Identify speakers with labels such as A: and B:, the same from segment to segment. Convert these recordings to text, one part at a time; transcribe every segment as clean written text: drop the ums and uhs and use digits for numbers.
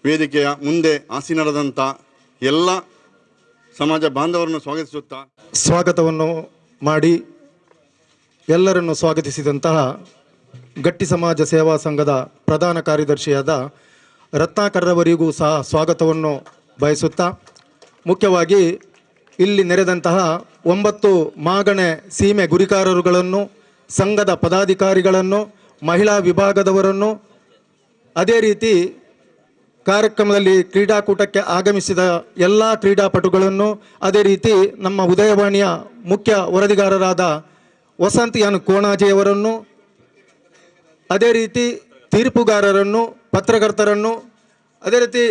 A: ವೇದಿಕೆಯ ಮುಂದೆ ಆಸೀನರಾದಂಥ ಎಲ್ಲ ಸಮಾಜ ಬಾಂಧವರನ್ನು
B: ಸ್ವಾಗತವನ್ನು ಮಾಡಿ ಎಲ್ಲರನ್ನು ಸ್ವಾಗತಿಸಿದಂತಹ ಗಟ್ಟಿ ಸಮಾಜ ಸೇವಾ ಸಂಘದ ಪ್ರಧಾನ ಕಾರ್ಯದರ್ಶಿಯಾದ ರತ್ನಾಕರ್ರವರಿಗೂ ಸಹ ಸ್ವಾಗತವನ್ನು ಬಯಸುತ್ತಾ, ಮುಖ್ಯವಾಗಿ ಇಲ್ಲಿ ನೆರೆದಂತಹ 9 ಮಾಗಣೆ ಸೀಮೆ ಗುರಿಕಾರರುಗಳನ್ನು, ಸಂಘದ ಪದಾಧಿಕಾರಿಗಳನ್ನು, ಮಹಿಳಾ ವಿಭಾಗದವರನ್ನು, ಅದೇ ರೀತಿ ಕಾರ್ಯಕ್ರಮದಲ್ಲಿ ಕ್ರೀಡಾಕೂಟಕ್ಕೆ ಆಗಮಿಸಿದ ಎಲ್ಲ ಕ್ರೀಡಾಪಟುಗಳನ್ನು, ಅದೇ ರೀತಿ ನಮ್ಮ ಉದಯವಾಣಿಯ ಮುಖ್ಯ ವರದಿಗಾರರಾದ ವಸಂತ್ ಕೋಣಾಜೆಯವರನ್ನು, ಅದೇ ರೀತಿ ತೀರ್ಪುಗಾರರನ್ನು, ಪತ್ರಕರ್ತರನ್ನು, ಅದೇ ರೀತಿ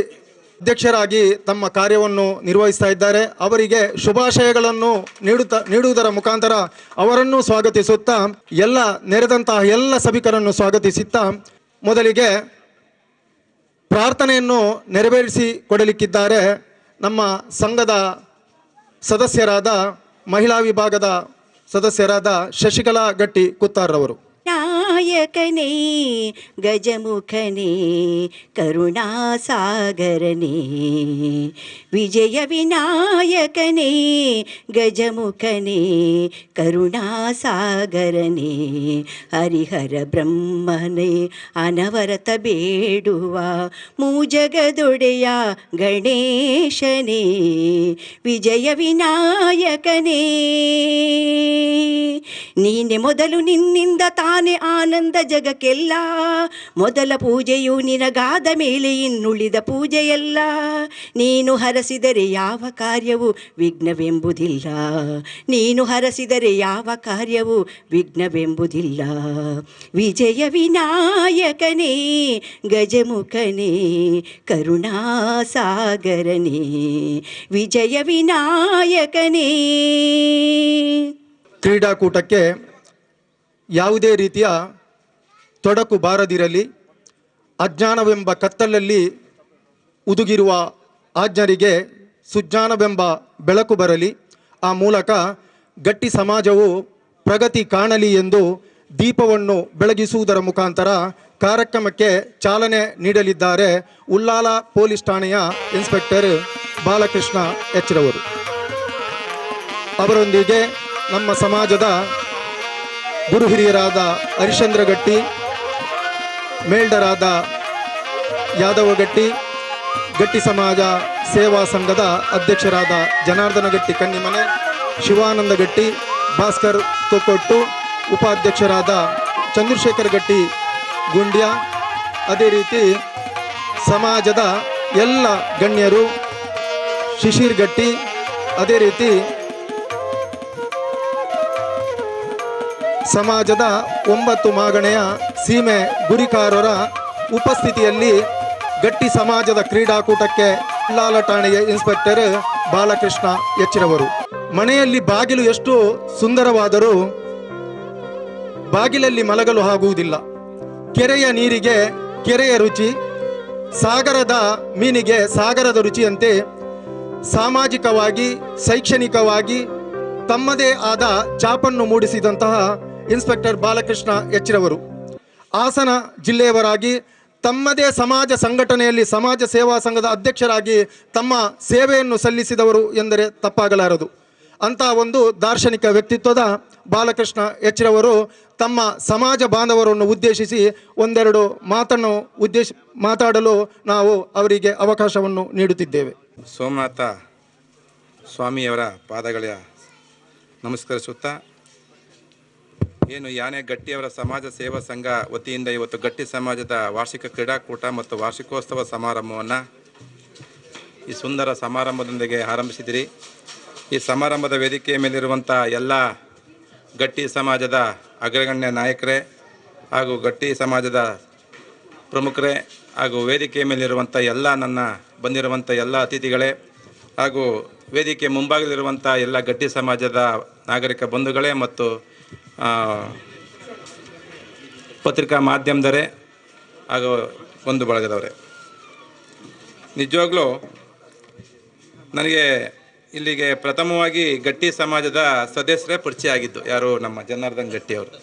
B: ಅಧ್ಯಕ್ಷರಾಗಿ ತಮ್ಮ ಕಾರ್ಯವನ್ನು ನಿರ್ವಹಿಸ್ತಾ ಇದ್ದಾರೆ, ಅವರಿಗೆ ಶುಭಾಶಯಗಳನ್ನು ನೀಡುವುದರ ಮುಖಾಂತರ ಅವರನ್ನು ಸ್ವಾಗತಿಸುತ್ತಾ ಎಲ್ಲ ನೆರೆದಂತಹ ಎಲ್ಲ ಸಭಿಕರನ್ನು ಸ್ವಾಗತಿಸುತ್ತಾ ಮೊದಲಿಗೆ ಪ್ರಾರ್ಥನೆಯನ್ನು ನೆರವೇರಿಸಿ ಕೊಡಲಿಕ್ಕಿದ್ದಾರೆ ನಮ್ಮ ಸಂಘದ ಸದಸ್ಯರಾದ ಮಹಿಳಾ ವಿಭಾಗದ ಸದಸ್ಯರಾದ ಶಶಿಕಲಾ ಗಟ್ಟಿ ಕುತ್ತಾರ್ರವರು.
C: ನಾಯಕನೇ ಗಜಮುಖನೇ ಕರುಣಾಸಾಗರನೇ ವಿಜಯ ವಿನಾಯಕನೇ ಗಜಮುಖನೇ ಕರುಣಾಸಾಗರನೇ ಹರಿಹರ ಬ್ರಹ್ಮನೇ ಅನವರತ ಬೇಡುವ ಮೂಜಗದೊಡೆಯ ಗಣೇಶನೇ ವಿಜಯ ವಿನಾಯಕನೇ ನೀನೆ ಮೊದಲು ನಿನ್ನಿಂದ ತಾನೇ ಆನಂದ ಜಗಕ್ಕೆಲ್ಲ ಮೊದಲ ಪೂಜೆಯು ನಿನಗಾದ ಮೇಲೆ ಇನ್ನುಳಿದ ಪೂಜೆಯಲ್ಲ ನೀನು ಹರಸಿದರೆ ಯಾವ ಕಾರ್ಯವು ವಿಘ್ನವೆಂಬುದಿಲ್ಲ ನೀನು ಹರಸಿದರೆ ಯಾವ ಕಾರ್ಯವು ವಿಘ್ನವೆಂಬುದಿಲ್ಲ ವಿಜಯ ವಿನಾಯಕನೇ ಗಜಮುಖನೇ ಕರುಣಾಸಾಗರನೇ ವಿಜಯ ವಿನಾಯಕನೇ.
B: ಕ್ರೀಡಾಕೂಟಕ್ಕೆ ಯಾವುದೇ ರೀತಿಯ ತೊಡಕು ಬಾರದಿರಲಿ, ಅಜ್ಞಾನವೆಂಬ ಕತ್ತಲಲ್ಲಿ ಉದುಗಿರುವ ಆಜ್ಞರಿಗೆ ಸುಜ್ಞಾನವೆಂಬ ಬೆಳಕು ಬರಲಿ, ಆ ಮೂಲಕ ಗಟ್ಟಿ ಸಮಾಜವು ಪ್ರಗತಿ ಕಾಣಲಿ ಎಂದು ದೀಪವನ್ನು ಬೆಳಗಿಸುವುದರ ಮುಖಾಂತರ ಕಾರ್ಯಕ್ರಮಕ್ಕೆ ಚಾಲನೆ ನೀಡಲಿದ್ದಾರೆ ಉಳ್ಳಾಲ ಪೊಲೀಸ್ ಠಾಣೆಯ ಇನ್ಸ್ಪೆಕ್ಟರ್ ಬಾಲಕೃಷ್ಣ ಎಚ್ರವರು. ಅವರೊಂದಿಗೆ ನಮ್ಮ ಸಮಾಜದ ಗುರು ಹಿರಿಯರಾದ ಹರಿಶ್ಚಂದ್ರ ಗಟ್ಟಿ, ಮೇಲ್ಡರಾದ ಯಾದವ ಗಟ್ಟಿ, ಗಟ್ಟಿ ಸಮಾಜ ಸೇವಾ ಸಂಘದ ಅಧ್ಯಕ್ಷರಾದ ಜನಾರ್ದನ ಗಟ್ಟಿ ಕನ್ನಿಮನೆ, ಶಿವಾನಂದ ಗಟ್ಟಿ, ಭಾಸ್ಕರ್ ತೊಕ್ಕೊಟ್ಟು, ಉಪಾಧ್ಯಕ್ಷರಾದ ಚಂದ್ರಶೇಖರ್ ಗಟ್ಟಿ ಗುಂಡ್ಯ, ಅದೇ ರೀತಿ ಸಮಾಜದ ಎಲ್ಲ ಗಣ್ಯರು, ಶಿಶಿರ್ ಗಟ್ಟಿ, ಅದೇ ರೀತಿ ಸಮಾಜದ 9 ಮಾಗಣೆಯ ಸೀಮೆ ಗುರಿಕಾರರ ಉಪಸ್ಥಿತಿಯಲ್ಲಿ ಗಟ್ಟಿ ಸಮಾಜದ ಕ್ರೀಡಾಕೂಟಕ್ಕೆ ಉಳ್ಳಾಲ ಠಾಣೆಯ ಇನ್ಸ್ಪೆಕ್ಟರ್ ಬಾಲಕೃಷ್ಣ ಎಚ್ರವರು. ಮನೆಯಲ್ಲಿ ಬಾಗಿಲು ಎಷ್ಟು ಸುಂದರವಾದರೂ ಬಾಗಿಲಲ್ಲಿ ಮಲಗಲು ಆಗುವುದಿಲ್ಲ. ಕೆರೆಯ ನೀರಿಗೆ ಕೆರೆಯ ರುಚಿ, ಸಾಗರದ ಮೀನಿಗೆ ಸಾಗರದ ರುಚಿಯಂತೆ ಸಾಮಾಜಿಕವಾಗಿ ಶೈಕ್ಷಣಿಕವಾಗಿ ತಮ್ಮದೇ ಆದ ಛಾಪನ್ನು ಮೂಡಿಸಿದಂತಹ ಇನ್ಸ್ಪೆಕ್ಟರ್ ಬಾಲಕೃಷ್ಣ ಎಚ್ರವರು ಹಾಸನ ಜಿಲ್ಲೆಯವರಾಗಿ ತಮ್ಮದೇ ಸಮಾಜ ಸಂಘಟನೆಯಲ್ಲಿ ಸಮಾಜ ಸೇವಾ ಸಂಘದ ಅಧ್ಯಕ್ಷರಾಗಿ ತಮ್ಮ ಸೇವೆಯನ್ನು ಸಲ್ಲಿಸಿದವರು ಎಂದರೆ ತಪ್ಪಾಗಲಾರದು. ಅಂತಹ ಒಂದು ದಾರ್ಶನಿಕ ವ್ಯಕ್ತಿತ್ವದ ಬಾಲಕೃಷ್ಣ ಎಚ್ರವರು ತಮ್ಮ ಸಮಾಜ ಬಾಂಧವರನ್ನು ಉದ್ದೇಶಿಸಿ ಒಂದೆರಡು ಮಾತಾಡಲು ನಾವು ಅವರಿಗೆ ಅವಕಾಶವನ್ನು ನೀಡುತ್ತಿದ್ದೇವೆ.
D: ಸೋಮನಾಥ ಸ್ವಾಮಿಯವರ ಪಾದಗಳ ನಮಸ್ಕರಿಸುತ್ತಾ, ಏನು ಯಾನೆ ಗಟ್ಟಿಯವರ ಸಮಾಜ ಸೇವಾ ಸಂಘ ವತಿಯಿಂದ ಇವತ್ತು ಗಟ್ಟಿ ಸಮಾಜದ ವಾರ್ಷಿಕ ಕ್ರೀಡಾಕೂಟ ಮತ್ತು ವಾರ್ಷಿಕೋತ್ಸವ ಸಮಾರಂಭವನ್ನು ಈ ಸುಂದರ ಸಮಾರಂಭದೊಂದಿಗೆ ಆರಂಭಿಸಿದಿರಿ. ಈ ಸಮಾರಂಭದ ವೇದಿಕೆಯ ಮೇಲಿರುವಂಥ ಎಲ್ಲ ಗಟ್ಟಿ ಸಮಾಜದ ಅಗ್ರಗಣ್ಯ ನಾಯಕರೇ ಹಾಗೂ ಗಟ್ಟಿ ಸಮಾಜದ ಪ್ರಮುಖರೇ ಹಾಗೂ ವೇದಿಕೆಯ ಮೇಲಿರುವಂಥ ಎಲ್ಲ ನನ್ನ ಬಂದಿರುವಂಥ ಎಲ್ಲ ಅತಿಥಿಗಳೇ ಹಾಗೂ ವೇದಿಕೆ ಮುಂಭಾಗದಲ್ಲಿರುವಂಥ ಎಲ್ಲ ಗಟ್ಟಿ ಸಮಾಜದ ನಾಗರಿಕ ಬಂಧುಗಳೇ ಮತ್ತು ಪತ್ರಿಕಾ ಮಾಧ್ಯಮದವರೇ ಹಾಗೂ ಬಂಧು ಬಳಗದವರೇ, ನಿಜವಾಗ್ಲೂ ನನಗೆ ಇಲ್ಲಿಗೆ ಪ್ರಥಮವಾಗಿ ಗಟ್ಟಿ ಸಮಾಜದ ಸದಸ್ಯರೇ ಪರಿಚಯ ಆಗಿದ್ದು ಯಾರು ನಮ್ಮ ಜನಾರ್ದನ್ ಗಟ್ಟಿಯವರು.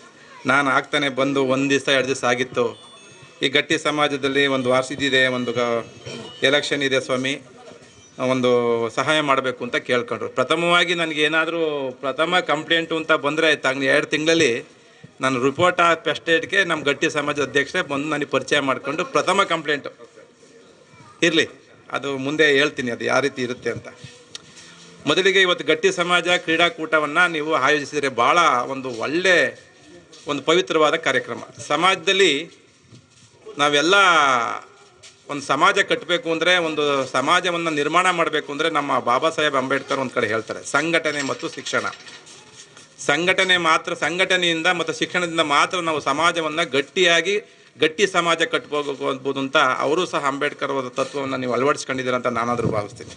D: ನಾನು ಆಗ್ತಾನೆ ಬಂದು 1 ದಿವಸ 2 ದಿವಸ ಆಗಿತ್ತು. ಈ ಗಟ್ಟಿ ಸಮಾಜದಲ್ಲಿ ಒಂದು ವಾರ್ಷಿದಿದೆ, ಒಂದು ಎಲೆಕ್ಷನ್ ಇದೆ ಸ್ವಾಮಿ, ಒಂದು ಸಹಾಯ ಮಾಡಬೇಕು ಅಂತ ಕೇಳ್ಕೊಂಡ್ರು. ಪ್ರಥಮವಾಗಿ ನನಗೆ ಏನಾದರೂ ಪ್ರಥಮ ಕಂಪ್ಲೇಂಟು ಅಂತ ಬಂದರೆ 2 ತಿಂಗಳಲ್ಲಿ ನಾನು ರಿಪೋರ್ಟ್ ಪೆಸ್ಟೇಟ್ಗೆ ನಮ್ಮ ಗಟ್ಟಿ ಸಮಾಜದ ಅಧ್ಯಕ್ಷರೇ ಬಂದು ನನಗೆ ಪರಿಚಯ ಮಾಡಿಕೊಂಡು ಪ್ರಥಮ ಕಂಪ್ಲೇಂಟು ಇರಲಿ, ಅದು ಮುಂದೆ ಹೇಳ್ತೀನಿ ಅದು ಯಾವ ರೀತಿ ಇರುತ್ತೆ ಅಂತ. ಮೊದಲಿಗೆ ಇವತ್ತು ಗಟ್ಟಿ ಸಮಾಜ ಕ್ರೀಡಾಕೂಟವನ್ನು ನೀವು ಆಯೋಜಿಸಿದರೆ ಭಾಳ ಒಂದು ಪವಿತ್ರವಾದ ಕಾರ್ಯಕ್ರಮ. ಸಮಾಜದಲ್ಲಿ ನಾವೆಲ್ಲ ಒಂದು ಸಮಾಜ ಕಟ್ಟಬೇಕು ಅಂದರೆ, ಒಂದು ಸಮಾಜವನ್ನು ನಿರ್ಮಾಣ ಮಾಡಬೇಕು ಅಂದರೆ ನಮ್ಮ ಬಾಬಾ ಸಾಹೇಬ್ ಅಂಬೇಡ್ಕರ್ ಒಂದು ಕಡೆ ಹೇಳ್ತಾರೆ, ಸಂಘಟನೆ ಮತ್ತು ಶಿಕ್ಷಣ. ಸಂಘಟನೆಯಿಂದ ಮತ್ತು ಶಿಕ್ಷಣದಿಂದ ಮಾತ್ರ ನಾವು ಸಮಾಜವನ್ನು ಗಟ್ಟಿ ಸಮಾಜ ಕಟ್ಕೋಬೋದು ಅಂತ ಅವರು ಸಹ ಅಂಬೇಡ್ಕರ್ ಅವರ ತತ್ವವನ್ನು ನೀವು ಅಳವಡಿಸ್ಕೊಂಡಿದ್ದೀರ ಅಂತ ನಾನಾದರೂ ಭಾವಿಸ್ತೀನಿ.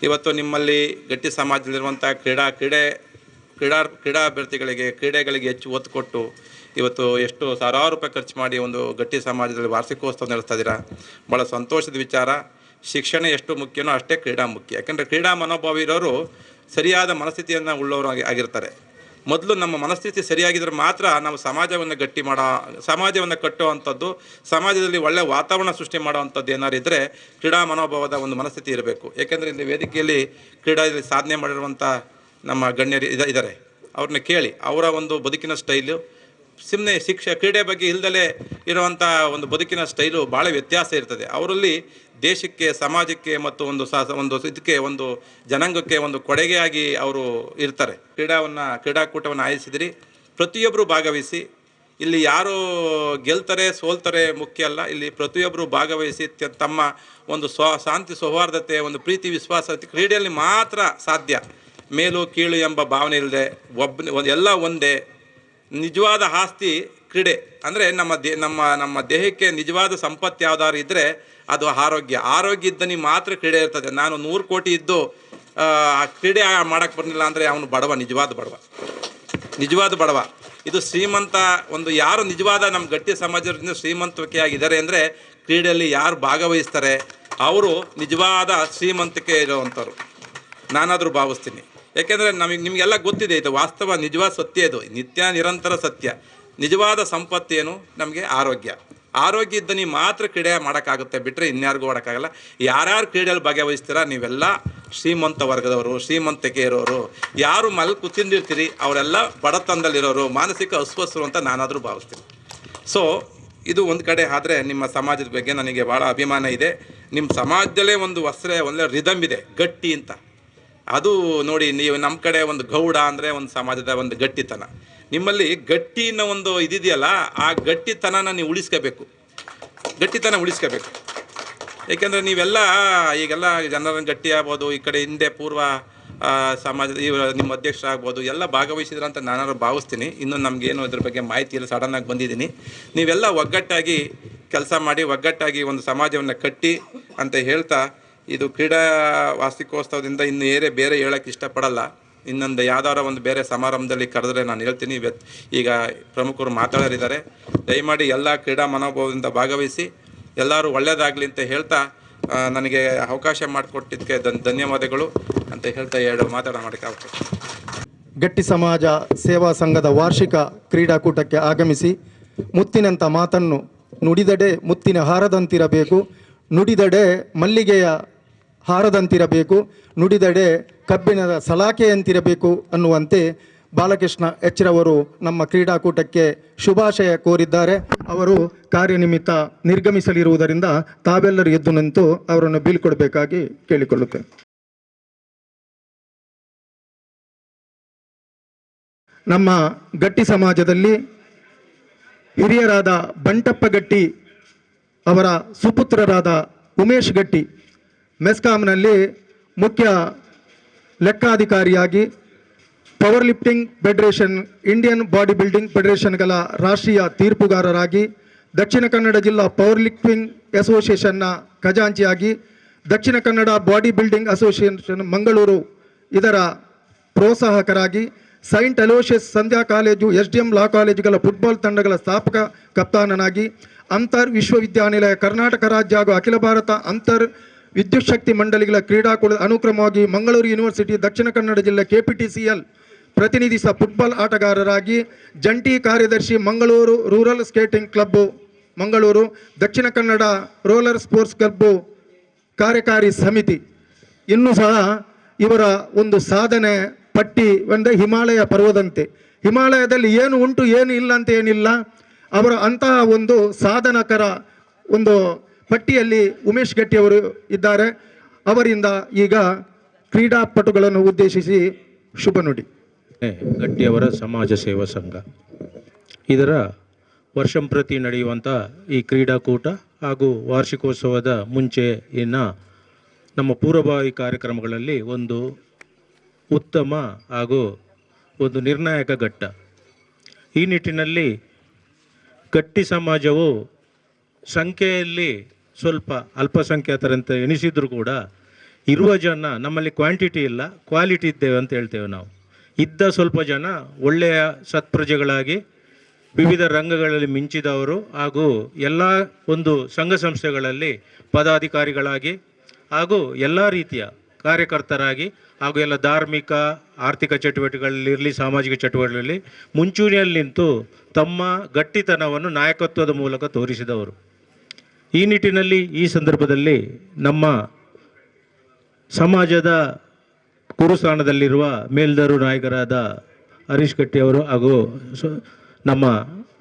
D: ಇವತ್ತು ನಿಮ್ಮಲ್ಲಿ ಗಟ್ಟಿ ಸಮಾಜದಲ್ಲಿರುವಂಥ ಕ್ರೀಡಾಭ್ಯರ್ಥಿಗಳಿಗೆ ಕ್ರೀಡೆಗಳಿಗೆ ಹೆಚ್ಚು ಒತ್ತು ಕೊಟ್ಟು ಇವತ್ತು ಎಷ್ಟು ಸಾವಿರಾರು ರೂಪಾಯಿ ಖರ್ಚು ಮಾಡಿ ಒಂದು ಗಟ್ಟಿ ಸಮಾಜದಲ್ಲಿ ವಾರ್ಷಿಕೋತ್ಸವ ನಡೆಸ್ತಾ ಇದ್ದೀರಾ, ಭಾಳ ಸಂತೋಷದ ವಿಚಾರ. ಶಿಕ್ಷಣ ಎಷ್ಟು ಮುಖ್ಯನೋ ಅಷ್ಟೇ ಕ್ರೀಡಾ ಮುಖ್ಯ. ಯಾಕೆಂದರೆ ಕ್ರೀಡಾ ಮನೋಭಾವ ಇರೋರು ಸರಿಯಾದ ಮನಸ್ಥಿತಿಯನ್ನು ಉಳ್ಳವರು ಆಗಿರ್ತಾರೆ. ಮೊದಲು ನಮ್ಮ ಮನಸ್ಥಿತಿ ಸರಿಯಾಗಿದ್ದರೆ ಮಾತ್ರ ನಾವು ಸಮಾಜವನ್ನು ಕಟ್ಟುವಂಥದ್ದು, ಸಮಾಜದಲ್ಲಿ ಒಳ್ಳೆಯ ವಾತಾವರಣ ಸೃಷ್ಟಿ ಮಾಡುವಂಥದ್ದು ಏನಾರು ಇದ್ದರೆ ಕ್ರೀಡಾ ಮನೋಭಾವದ ಒಂದು ಮನಸ್ಥಿತಿ ಇರಬೇಕು. ಏಕೆಂದರೆ ಇಲ್ಲಿ ವೇದಿಕೆಯಲ್ಲಿ ಕ್ರೀಡೆಯಲ್ಲಿ ಸಾಧನೆ ಮಾಡಿರುವಂಥ ನಮ್ಮ ಗಣ್ಯರು ಇದ್ದಾರೆ, ಅವ್ರನ್ನ ಕೇಳಿ ಅವರ ಒಂದು ಬದುಕಿನ ಸ್ಟೈಲು ಸುಮ್ಮನೆ ಕ್ರೀಡೆ ಬಗ್ಗೆ ಇಲ್ದಲೇ ಇರುವಂಥ ಒಂದು ಬದುಕಿನ ಸ್ಟೈಲು ಭಾಳ ವ್ಯತ್ಯಾಸ ಇರ್ತದೆ. ಅವರಲ್ಲಿ ದೇಶಕ್ಕೆ, ಸಮಾಜಕ್ಕೆ ಮತ್ತು ಒಂದು ಜನಾಂಗಕ್ಕೆ ಒಂದು ಕೊಡುಗೆಯಾಗಿ ಅವರು ಇರ್ತಾರೆ. ಕ್ರೀಡಾಕೂಟವನ್ನು ಆಯೋಜಿಸಿದಿರಿ, ಪ್ರತಿಯೊಬ್ಬರು ಭಾಗವಹಿಸಿ. ಇಲ್ಲಿ ಯಾರು ಗೆಲ್ತಾರೆ ಸೋಲ್ತಾರೆ ಮುಖ್ಯ ಅಲ್ಲ, ಇಲ್ಲಿ ಪ್ರತಿಯೊಬ್ಬರು ಭಾಗವಹಿಸಿ ತಮ್ಮ ಒಂದು ಶಾಂತಿ ಸೌಹಾರ್ದತೆ, ಒಂದು ಪ್ರೀತಿ ವಿಶ್ವಾಸ ಕ್ರೀಡೆಯಲ್ಲಿ ಮಾತ್ರ ಸಾಧ್ಯ. ಮೇಲು ಕೀಳು ಎಂಬ ಭಾವನೆ ಇಲ್ಲದೆ ಎಲ್ಲ ಒಂದೇ. ನಿಜವಾದ ಆಸ್ತಿ ಕ್ರೀಡೆ ಅಂದರೆ ನಮ್ಮ ದೇಹಕ್ಕೆ ನಿಜವಾದ ಸಂಪತ್ತು ಯಾವ್ದಾದ್ರು ಇದ್ದರೆ ಅದು ಆರೋಗ್ಯ ಇದ್ದನಿ ಮಾತ್ರ ಕ್ರೀಡೆ ಇರ್ತದೆ. ನಾನು 100 ಕೋಟಿ ಇದ್ದು ಕ್ರೀಡೆ ಮಾಡೋಕ್ಕೆ ಬರಲಿಲ್ಲ ಅಂದರೆ ಅವನು ನಿಜವಾದ ಬಡವ. ಇದು ಶ್ರೀಮಂತ. ಯಾರು ನಿಜವಾದ ನಮ್ಮ ಗಟ್ಟಿ ಸಮಾಜದಿಂದ ಶ್ರೀಮಂತಿಕೆ ಆಗಿದ್ದಾರೆ ಅಂದರೆ ಕ್ರೀಡೆಯಲ್ಲಿ ಯಾರು ಭಾಗವಹಿಸ್ತಾರೆ ಅವರು ನಿಜವಾದ ಶ್ರೀಮಂತಿಕೆ ಇರುವಂಥವ್ರು ನಾನಾದರೂ ಭಾವಿಸ್ತೀನಿ. ಯಾಕೆಂದರೆ ನಿಮಗೆಲ್ಲ ಗೊತ್ತಿದೆ, ಇದು ವಾಸ್ತವ, ನಿಜವಾದ ಸತ್ಯ, ಇದು ನಿತ್ಯ ನಿರಂತರ ಸತ್ಯ. ನಿಜವಾದ ಸಂಪತ್ತೇನು ನಮಗೆ ಆರೋಗ್ಯ ಇದ್ದ ನೀವು ಮಾತ್ರ ಕ್ರೀಡೆ ಮಾಡೋಕ್ಕಾಗುತ್ತೆ, ಬಿಟ್ಟರೆ ಇನ್ಯಾರಿಗೂ ಮಾಡೋಕ್ಕಾಗಲ್ಲ. ಯಾರ್ಯಾರು ಕ್ರೀಡೆಯಲ್ಲಿ ಭಾಗವಹಿಸ್ತೀರ ನೀವೆಲ್ಲ ಶ್ರೀಮಂತ ವರ್ಗದವರು, ಶ್ರೀಮಂತಿಕೆ ಇರೋರು. ಯಾರು ಕೂತಿರ್ತೀರಿ ಅವರೆಲ್ಲ ಬಡತನದಲ್ಲಿರೋರು, ಮಾನಸಿಕ ಅಸ್ವಸ್ಥರು ಅಂತ ನಾನಾದರೂ ಭಾವಿಸ್ತೀನಿ. ಸೊ ಇದು ಒಂದು ಕಡೆ ಆದರೆ ನಿಮ್ಮ ಸಮಾಜದ ಬಗ್ಗೆ ನನಗೆ ಭಾಳ ಅಭಿಮಾನ ಇದೆ. ನಿಮ್ಮ ಸಮಾಜದಲ್ಲೇ ಒಳ್ಳೆ ರಿದಮ್ ಇದೆ, ಗಟ್ಟಿ ಅಂತ. ಅದು ನೋಡಿ, ನೀವು ನಮ್ಮ ಕಡೆ ಒಂದು ಗೌಡ ಅಂದರೆ ಒಂದು ಸಮಾಜದ ಒಂದು ಗಟ್ಟಿತನ. ನಿಮ್ಮಲ್ಲಿ ಗಟ್ಟಿನ ಒಂದು ಇದಿದೆಯಲ್ಲ, ಆ ಗಟ್ಟಿತನನ ನೀವು ಉಳಿಸ್ಕೋಬೇಕು. ಏಕೆಂದರೆ ನೀವೆಲ್ಲ ಈಗೆಲ್ಲ ಜನರನ್ನು ಗಟ್ಟಿ ಆಗ್ಬೋದು, ಈ ಕಡೆ ಹಿಂದೆ ಪೂರ್ವ ಸಮಾಜದ ನಿಮ್ಮ ಅಧ್ಯಕ್ಷರಾಗ್ಬೋದು ಎಲ್ಲ ಭಾಗವಹಿಸಿದ್ರಂತ ನಾನು ಭಾವಿಸ್ತೀನಿ. ಇನ್ನೂ ನಮಗೇನು ಇದ್ರ ಬಗ್ಗೆ ಮಾಹಿತಿ ಇಲ್ಲ, ಸಡನ್ನಾಗಿ ಬಂದಿದ್ದೀನಿ. ನೀವೆಲ್ಲ ಒಗ್ಗಟ್ಟಾಗಿ ಕೆಲಸ ಮಾಡಿ, ಒಗ್ಗಟ್ಟಾಗಿ ಒಂದು ಸಮಾಜವನ್ನು ಕಟ್ಟಿ ಅಂತ ಹೇಳ್ತಾ, ಇದು ಕ್ರೀಡಾ ವಾರ್ಷಿಕೋತ್ಸವದಿಂದ ಇನ್ನು ಬೇರೆ ಹೇಳೋಕ್ಕೆ ಇಷ್ಟಪಡಲ್ಲ. ಇನ್ನೊಂದು ಯಾವ್ದಾರ ಒಂದು ಬೇರೆ ಸಮಾರಂಭದಲ್ಲಿ ಕರೆದ್ರೆ ನಾನು ಹೇಳ್ತೀನಿ. ಈಗ ಪ್ರಮುಖರು ಮಾತಾಡೋರಿದ್ದಾರೆ, ದಯಮಾಡಿ ಎಲ್ಲ ಕ್ರೀಡಾ ಮನೋಭಾವದಿಂದ ಭಾಗವಹಿಸಿ, ಎಲ್ಲರೂ ಒಳ್ಳೆಯದಾಗಲಿ ಅಂತ ಹೇಳ್ತಾ ನನಗೆ ಅವಕಾಶ ಮಾಡಿಕೊಟ್ಟಿದ್ದಕ್ಕೆ ಧನ್ಯವಾದಗಳು ಅಂತ ಹೇಳ್ತಾ ಮಾಡೋಕ್ಕೆ ಅವಕಾಶ.
B: ಗಟ್ಟಿ ಸಮಾಜ ಸೇವಾ ಸಂಘದ ವಾರ್ಷಿಕ ಕ್ರೀಡಾಕೂಟಕ್ಕೆ ಆಗಮಿಸಿ ಮುತ್ತಿನಂಥ ಮಾತನ್ನು ನುಡಿದಡೆ ಮುತ್ತಿನ ಹಾರದಂತಿರಬೇಕು, ನುಡಿದಡೆ ಮಲ್ಲಿಗೆಯ ಹಾರದಂತಿರಬೇಕು, ನುಡಿದಡೆ ಕಬ್ಬಿಣದ ಸಲಾಕೆಯಂತಿರಬೇಕು ಅನ್ನುವಂತೆ ಬಾಲಕೃಷ್ಣ ಎಚ್ರವರು ನಮ್ಮ ಕ್ರೀಡಾಕೂಟಕ್ಕೆ ಶುಭಾಶಯ ಕೋರಿದ್ದಾರೆ. ಅವರು ಕಾರ್ಯನಿಮಿತ್ತ ನಿರ್ಗಮಿಸಲಿರುವುದರಿಂದ ತಾವೆಲ್ಲರೂ ಎದ್ದು ನಿಂತು ಅವರನ್ನು ಬೀಳ್ಕೊಡಬೇಕಾಗಿ ಕೇಳಿಕೊಳ್ಳುತ್ತೇನೆ. ನಮ್ಮ ಗಟ್ಟಿ ಸಮಾಜದಲ್ಲಿ ಹಿರಿಯರಾದ ಬಂಟಪ್ಪ ಗಟ್ಟಿ ಅವರ ಸುಪುತ್ರರಾದ ಉಮೇಶ್ ಗಟ್ಟಿ ಮೆಸ್ಕಾಂನಲ್ಲಿ ಮುಖ್ಯ ಲೆಕ್ಕಾಧಿಕಾರಿಯಾಗಿ, power lifting federation, Indian body building ಫೆಡರೇಷನ್ಗಳ ರಾಷ್ಟ್ರೀಯ ತೀರ್ಪುಗಾರರಾಗಿ, ದಕ್ಷಿಣ ಕನ್ನಡ ಜಿಲ್ಲಾ power lifting ಅಸೋಸಿಯೇಷನ್ನ ಖಜಾಂಚಿಯಾಗಿ, Dakshina Kannada body building association Mangaluru ಇದರ ಪ್ರೋತ್ಸಾಹಕರಾಗಿ, ಸೈಂಟ್ ಅಲೋಷಿಯಸ್ ಸಂಧ್ಯಾ ಕಾಲೇಜು, SDM ಲಾ ಕಾಲೇಜುಗಳ ಫುಟ್ಬಾಲ್ ತಂಡಗಳ ಸ್ಥಾಪಕ ಕಪ್ತಾನನಾಗಿ, ಅಂತರ್ ವಿಶ್ವವಿದ್ಯಾನಿಲಯ ಕರ್ನಾಟಕ ರಾಜ್ಯ ಹಾಗೂ ಅಖಿಲ ಭಾರತ ಅಂತರ್ ವಿದ್ಯುತ್ ಶಕ್ತಿ ಮಂಡಳಿಗಳ ಕ್ರೀಡಾಕೂಟದ ಅನುಕ್ರಮವಾಗಿ ಮಂಗಳೂರು ಯೂನಿವರ್ಸಿಟಿ, ದಕ್ಷಿಣ ಕನ್ನಡ ಜಿಲ್ಲೆ KPTCL ಪ್ರತಿನಿಧಿಸಿದ ಫುಟ್ಬಾಲ್ ಆಟಗಾರರಾಗಿ, ಜಂಟಿ ಕಾರ್ಯದರ್ಶಿ Mangaluru rural skating club Mangaluru, Dakshina Kannada roller sports club ಕಾರ್ಯಕಾರಿ ಸಮಿತಿ ಇನ್ನೂ ಸಹ ಇವರ ಒಂದು ಸಾಧನೆ ಪಟ್ಟಿ ಅಂದರೆ ಹಿಮಾಲಯ ಪರ್ವತದಂತೆ. ಹಿಮಾಲಯದಲ್ಲಿ ಏನು ಉಂಟು ಏನು ಇಲ್ಲ ಅಂತ ಏನಿಲ್ಲ. ಅವರ ಅಂತಹ ಒಂದು ಸಾಧನಕರ ಒಂದು ಪಟ್ಟಿಯಲ್ಲಿ ಉಮೇಶ್ ಗಟ್ಟಿ ಅವರು ಇದ್ದಾರೆ. ಅವರಿಂದ ಈಗ ಕ್ರೀಡಾಪಟುಗಳನ್ನು ಉದ್ದೇಶಿಸಿ ಶುಭ ನುಡಿ.
E: ಗಟ್ಟಿಯವರ ಸಮಾಜ ಸೇವಾ ಸಂಘ ಇದರ ವರ್ಷಂಪ್ರತಿ ನಡೆಯುವಂಥ ಈ ಕ್ರೀಡಾಕೂಟ ಹಾಗೂ ವಾರ್ಷಿಕೋತ್ಸವದ ಮುಂಚೆಯಿನ ನಮ್ಮ ಪೂರ್ವಭಾವಿ ಕಾರ್ಯಕ್ರಮಗಳಲ್ಲಿ ಒಂದು ಉತ್ತಮ ಹಾಗೂ ಒಂದು ನಿರ್ಣಾಯಕ ಘಟ್ಟ. ಈ ನಿಟ್ಟಿನಲ್ಲಿ ಗಟ್ಟಿ ಸಮಾಜವು ಸಂಖ್ಯೆಯಲ್ಲಿ ಸ್ವಲ್ಪ ಅಲ್ಪಸಂಖ್ಯಾತರಂತೆ ಎನಿಸಿದರೂ ಕೂಡ ಇರುವ ಜನ ನಮ್ಮಲ್ಲಿ ಕ್ವಾಂಟಿಟಿ ಇಲ್ಲ, ಕ್ವಾಲಿಟಿ ಇದ್ದೇವೆ ಅಂತ ಹೇಳ್ತೇವೆ ನಾವು. ಇದ್ದ ಸ್ವಲ್ಪ ಜನ ಒಳ್ಳೆಯ ಸತ್ಪ್ರಜೆಗಳಾಗಿ ವಿವಿಧ ರಂಗಗಳಲ್ಲಿ ಮಿಂಚಿದವರು ಹಾಗೂ ಎಲ್ಲ ಒಂದು ಸಂಘ ಸಂಸ್ಥೆಗಳಲ್ಲಿ ಪದಾಧಿಕಾರಿಗಳಾಗಿ ಹಾಗೂ ಎಲ್ಲ ರೀತಿಯ ಕಾರ್ಯಕರ್ತರಾಗಿ ಹಾಗೂ ಎಲ್ಲ ಧಾರ್ಮಿಕ ಆರ್ಥಿಕ ಚಟುವಟಿಕೆಗಳಲ್ಲಿರಲಿ ಸಾಮಾಜಿಕ ಚಟುವಟಿಕೆಗಳಲ್ಲಿ ಮುಂಚೂಣಿಯಲ್ಲಿ ನಿಂತು ತಮ್ಮ ಗಟ್ಟಿತನವನ್ನು ನಾಯಕತ್ವದ ಮೂಲಕ ತೋರಿಸಿದವರು. ಈ ನಿಟ್ಟಿನಲ್ಲಿ ಈ ಸಂದರ್ಭದಲ್ಲಿ ನಮ್ಮ ಸಮಾಜದ ಗುರುಸ್ಥಾನದಲ್ಲಿರುವ ಮೇಲ್ದರು ನಾಯಕರಾದ ಹರೀಶ್ ಗಟ್ಟಿಯವರು ಹಾಗೂ ನಮ್ಮ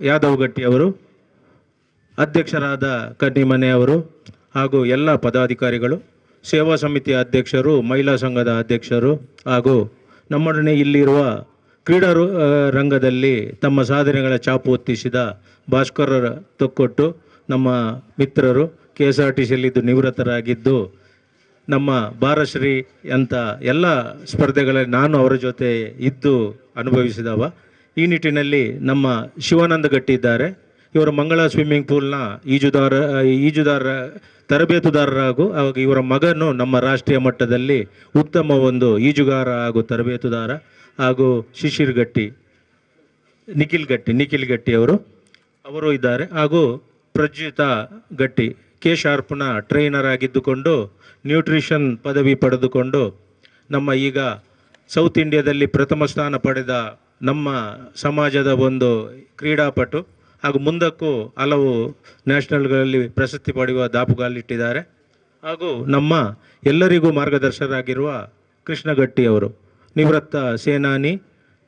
E: ಯಾದವ್ ಗಟ್ಟಿಯವರು, ಅಧ್ಯಕ್ಷರಾದ ಕನ್ನಿಮನೆಯವರು ಹಾಗೂ ಎಲ್ಲ ಪದಾಧಿಕಾರಿಗಳು, ಸೇವಾ ಸಮಿತಿಯ ಅಧ್ಯಕ್ಷರು, ಮಹಿಳಾ ಸಂಘದ ಅಧ್ಯಕ್ಷರು ಹಾಗೂ ನಮ್ಮೊಡನೆ ಇಲ್ಲಿರುವ ಕ್ರೀಡಾ ರಂಗದಲ್ಲಿ ತಮ್ಮ ಸಾಧನೆಗಳ ಚಾಪು ಹೊತ್ತಿಸಿದ ಭಾಸ್ಕರ ತೊಕ್ಕೊಟ್ಟು ನಮ್ಮ ಮಿತ್ರರು, KSRTCಯಲ್ಲಿದ್ದು ನಿವೃತ್ತರಾಗಿದ್ದು ನಮ್ಮ ಭಾರಶ್ರೀ ಅಂತ ಎಲ್ಲ ಸ್ಪರ್ಧೆಗಳಲ್ಲಿ ನಾನು ಅವರ ಜೊತೆ ಇದ್ದು ಅನುಭವಿಸಿದವ. ಈ ನಿಟ್ಟಿನಲ್ಲಿ ನಮ್ಮ ಶಿವಾನಂದ ಗಟ್ಟಿ ಇದ್ದಾರೆ. ಇವರ ಮಂಗಳ ಸ್ವಿಮ್ಮಿಂಗ್ ಪೂಲ್ನ ಈಜುದಾರ ತರಬೇತುದಾರರಾಗೂ ಹಾಗೂ ಇವರ ಮಗನು ನಮ್ಮ ರಾಷ್ಟ್ರೀಯ ಮಟ್ಟದಲ್ಲಿ ಉತ್ತಮ ಒಂದು ಈಜುಗಾರ ಹಾಗೂ ತರಬೇತುದಾರ ಹಾಗೂ ಶಿಶಿರ್ ಗಟ್ಟಿ, ನಿಖಿಲ್ ಗಟ್ಟಿ ಅವರು ಇದ್ದಾರೆ. ಹಾಗೂ ಪ್ರಜ್ಜಿತಾ ಗಟ್ಟಿ K-ಶಾರ್ಪ್ನ ಟ್ರೈನರ್ ಆಗಿದ್ದುಕೊಂಡು ನ್ಯೂಟ್ರಿಷನ್ ಪದವಿ ಪಡೆದುಕೊಂಡು ನಮ್ಮ ಈಗ ಸೌತ್ ಇಂಡಿಯಾದಲ್ಲಿ ಪ್ರಥಮ ಸ್ಥಾನ ಪಡೆದ ನಮ್ಮ ಸಮಾಜದ ಒಂದು ಕ್ರೀಡಾಪಟು ಹಾಗೂ ಮುಂದಕ್ಕೂ ಹಲವು ನ್ಯಾಷನಲ್ಗಳಲ್ಲಿ ಪ್ರಶಸ್ತಿ ಪಡೆಯುವ ದಾಪುಗಾಲಿಟ್ಟಿದ್ದಾರೆ. ಹಾಗೂ ನಮ್ಮ ಎಲ್ಲರಿಗೂ ಮಾರ್ಗದರ್ಶಕರಾಗಿರುವ ಕೃಷ್ಣ ಗಟ್ಟಿಯವರು ನಿವೃತ್ತ ಸೇನಾನಿ,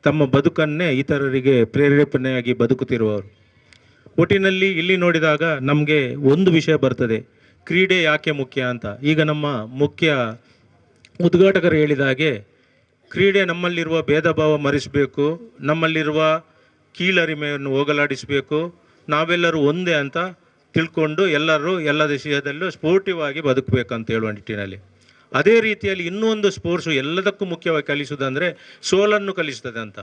E: ತಮ್ಮ ಬದುಕನ್ನೇ ಇತರರಿಗೆ ಪ್ರೇರೇಪಣೆಯಾಗಿ ಬದುಕುತ್ತಿರುವವರು. ಒಟ್ಟಿನಲ್ಲಿ ಇಲ್ಲಿ ನೋಡಿದಾಗ ನಮಗೆ ಒಂದು ವಿಷಯ ಬರ್ತದೆ, ಕ್ರೀಡೆ ಯಾಕೆ ಮುಖ್ಯ ಅಂತ. ಈಗ ನಮ್ಮ ಮುಖ್ಯ ಉದ್ಘಾಟಕರು ಹೇಳಿದಾಗೆ ಕ್ರೀಡೆ ನಮ್ಮಲ್ಲಿರುವ ಭೇದ ಭಾವ ಮರೆಸಬೇಕು, ನಮ್ಮಲ್ಲಿರುವ ಕೀಳರಿಮೆಯನ್ನು ಹೋಗಲಾಡಿಸಬೇಕು, ನಾವೆಲ್ಲರೂ ಒಂದೇ ಅಂತ ತಿಳ್ಕೊಂಡು ಎಲ್ಲರೂ ಎಲ್ಲ ವಿಷಯದಲ್ಲೂ ಸ್ಪೋರ್ಟಿವ್ ಆಗಿ ಬದುಕಬೇಕಂತ ಹೇಳುವ ನಿಟ್ಟಿನಲ್ಲಿ. ಅದೇ ರೀತಿಯಲ್ಲಿ ಇನ್ನೂ ಒಂದು ಸ್ಪೋರ್ಟ್ಸು ಎಲ್ಲದಕ್ಕೂ ಮುಖ್ಯವಾಗಿ ಕಲಿಸುವುದಂದರೆ ಸೋಲನ್ನು ಕಲಿಸ್ತದೆ ಅಂತ.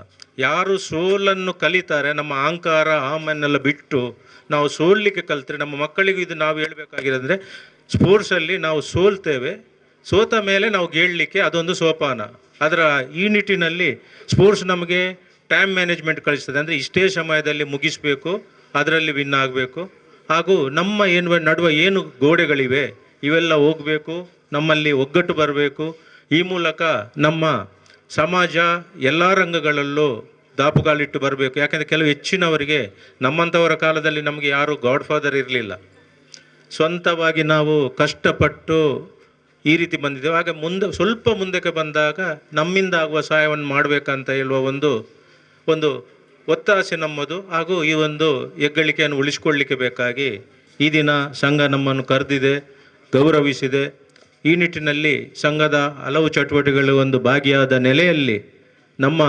E: ಯಾರು ಸೋಲನ್ನು ಕಲಿತಾರೆ, ನಮ್ಮ ಅಹಂಕಾರ ಆಮನ್ನೆಲ್ಲ ಬಿಟ್ಟು ನಾವು ಸೋಲಲಿಕ್ಕೆ ಕಲಿತ್ರೆ ನಮ್ಮ ಮಕ್ಕಳಿಗೂ ಇದು ನಾವು ಹೇಳಬೇಕಾಗಿರೋದಂದರೆ ಸ್ಪೋರ್ಟ್ಸಲ್ಲಿ ನಾವು ಸೋಲ್ತೇವೆ, ಸೋತ ಮೇಲೆ ನಾವು ಗೆಲ್ಲಲಿಕ್ಕೆ ಅದೊಂದು ಸೋಪಾನ. ಅದರ ಈ ನಿಟ್ಟಿನಲ್ಲಿ ಸ್ಪೋರ್ಟ್ಸ್ ನಮಗೆ ಟೈಮ್ ಮ್ಯಾನೇಜ್ಮೆಂಟ್ ಕಲಿಸ್ತದೆ. ಅಂದರೆ ಇಷ್ಟೇ ಸಮಯದಲ್ಲಿ ಮುಗಿಸಬೇಕು, ಅದರಲ್ಲಿ ವಿನ್ ಆಗಬೇಕು, ಹಾಗೂ ನಮ್ಮ ನಡುವೆ ಏನು ಗೋಡೆಗಳಿವೆ ಇವೆಲ್ಲ ಹೋಗಬೇಕು, ನಮ್ಮಲ್ಲಿ ಒಗ್ಗಟ್ಟು ಬರಬೇಕು. ಈ ಮೂಲಕ ನಮ್ಮ ಸಮಾಜ ಎಲ್ಲ ರಂಗಗಳಲ್ಲೂ ದಾಪುಗಾಲಿಟ್ಟು ಬರಬೇಕು. ಯಾಕೆಂದರೆ ಕೆಲವು ಹೆಚ್ಚಿನವರಿಗೆ ನಮ್ಮಂಥವರ ಕಾಲದಲ್ಲಿ ನಮಗೆ ಯಾರೂ ಗಾಡ್ ಫಾದರ್ ಇರಲಿಲ್ಲ, ಸ್ವಂತವಾಗಿ ನಾವು ಕಷ್ಟಪಟ್ಟು ಈ ರೀತಿ ಬಂದಿದ್ದೇವೆ. ಹಾಗೆ ಸ್ವಲ್ಪ ಮುಂದಕ್ಕೆ ಬಂದಾಗ ನಮ್ಮಿಂದ ಆಗುವ ಸಹಾಯವನ್ನು ಮಾಡಬೇಕಂತ ಹೇಳುವ ಒಂದು ಒತ್ತಾಸೆ ನಮ್ಮದು. ಹಾಗೂ ಈ ಒಂದು ಹೆಗ್ಗಳಿಕೆಯನ್ನು ಉಳಿಸ್ಕೊಳ್ಳಿಕ್ಕೆ ಬೇಕಾಗಿ ಈ ದಿನ ಸಂಘ ನಮ್ಮನ್ನು ಕರೆದಿದೆ, ಗೌರವಿಸಿದೆ. ಈ ನಿಟ್ಟಿನಲ್ಲಿ ಸಂಘದ ಹಲವು ಚಟುವಟಿಕೆಗಳು ಒಂದು ಭಾಗಿಯಾದ ನೆಲೆಯಲ್ಲಿ ನಮ್ಮ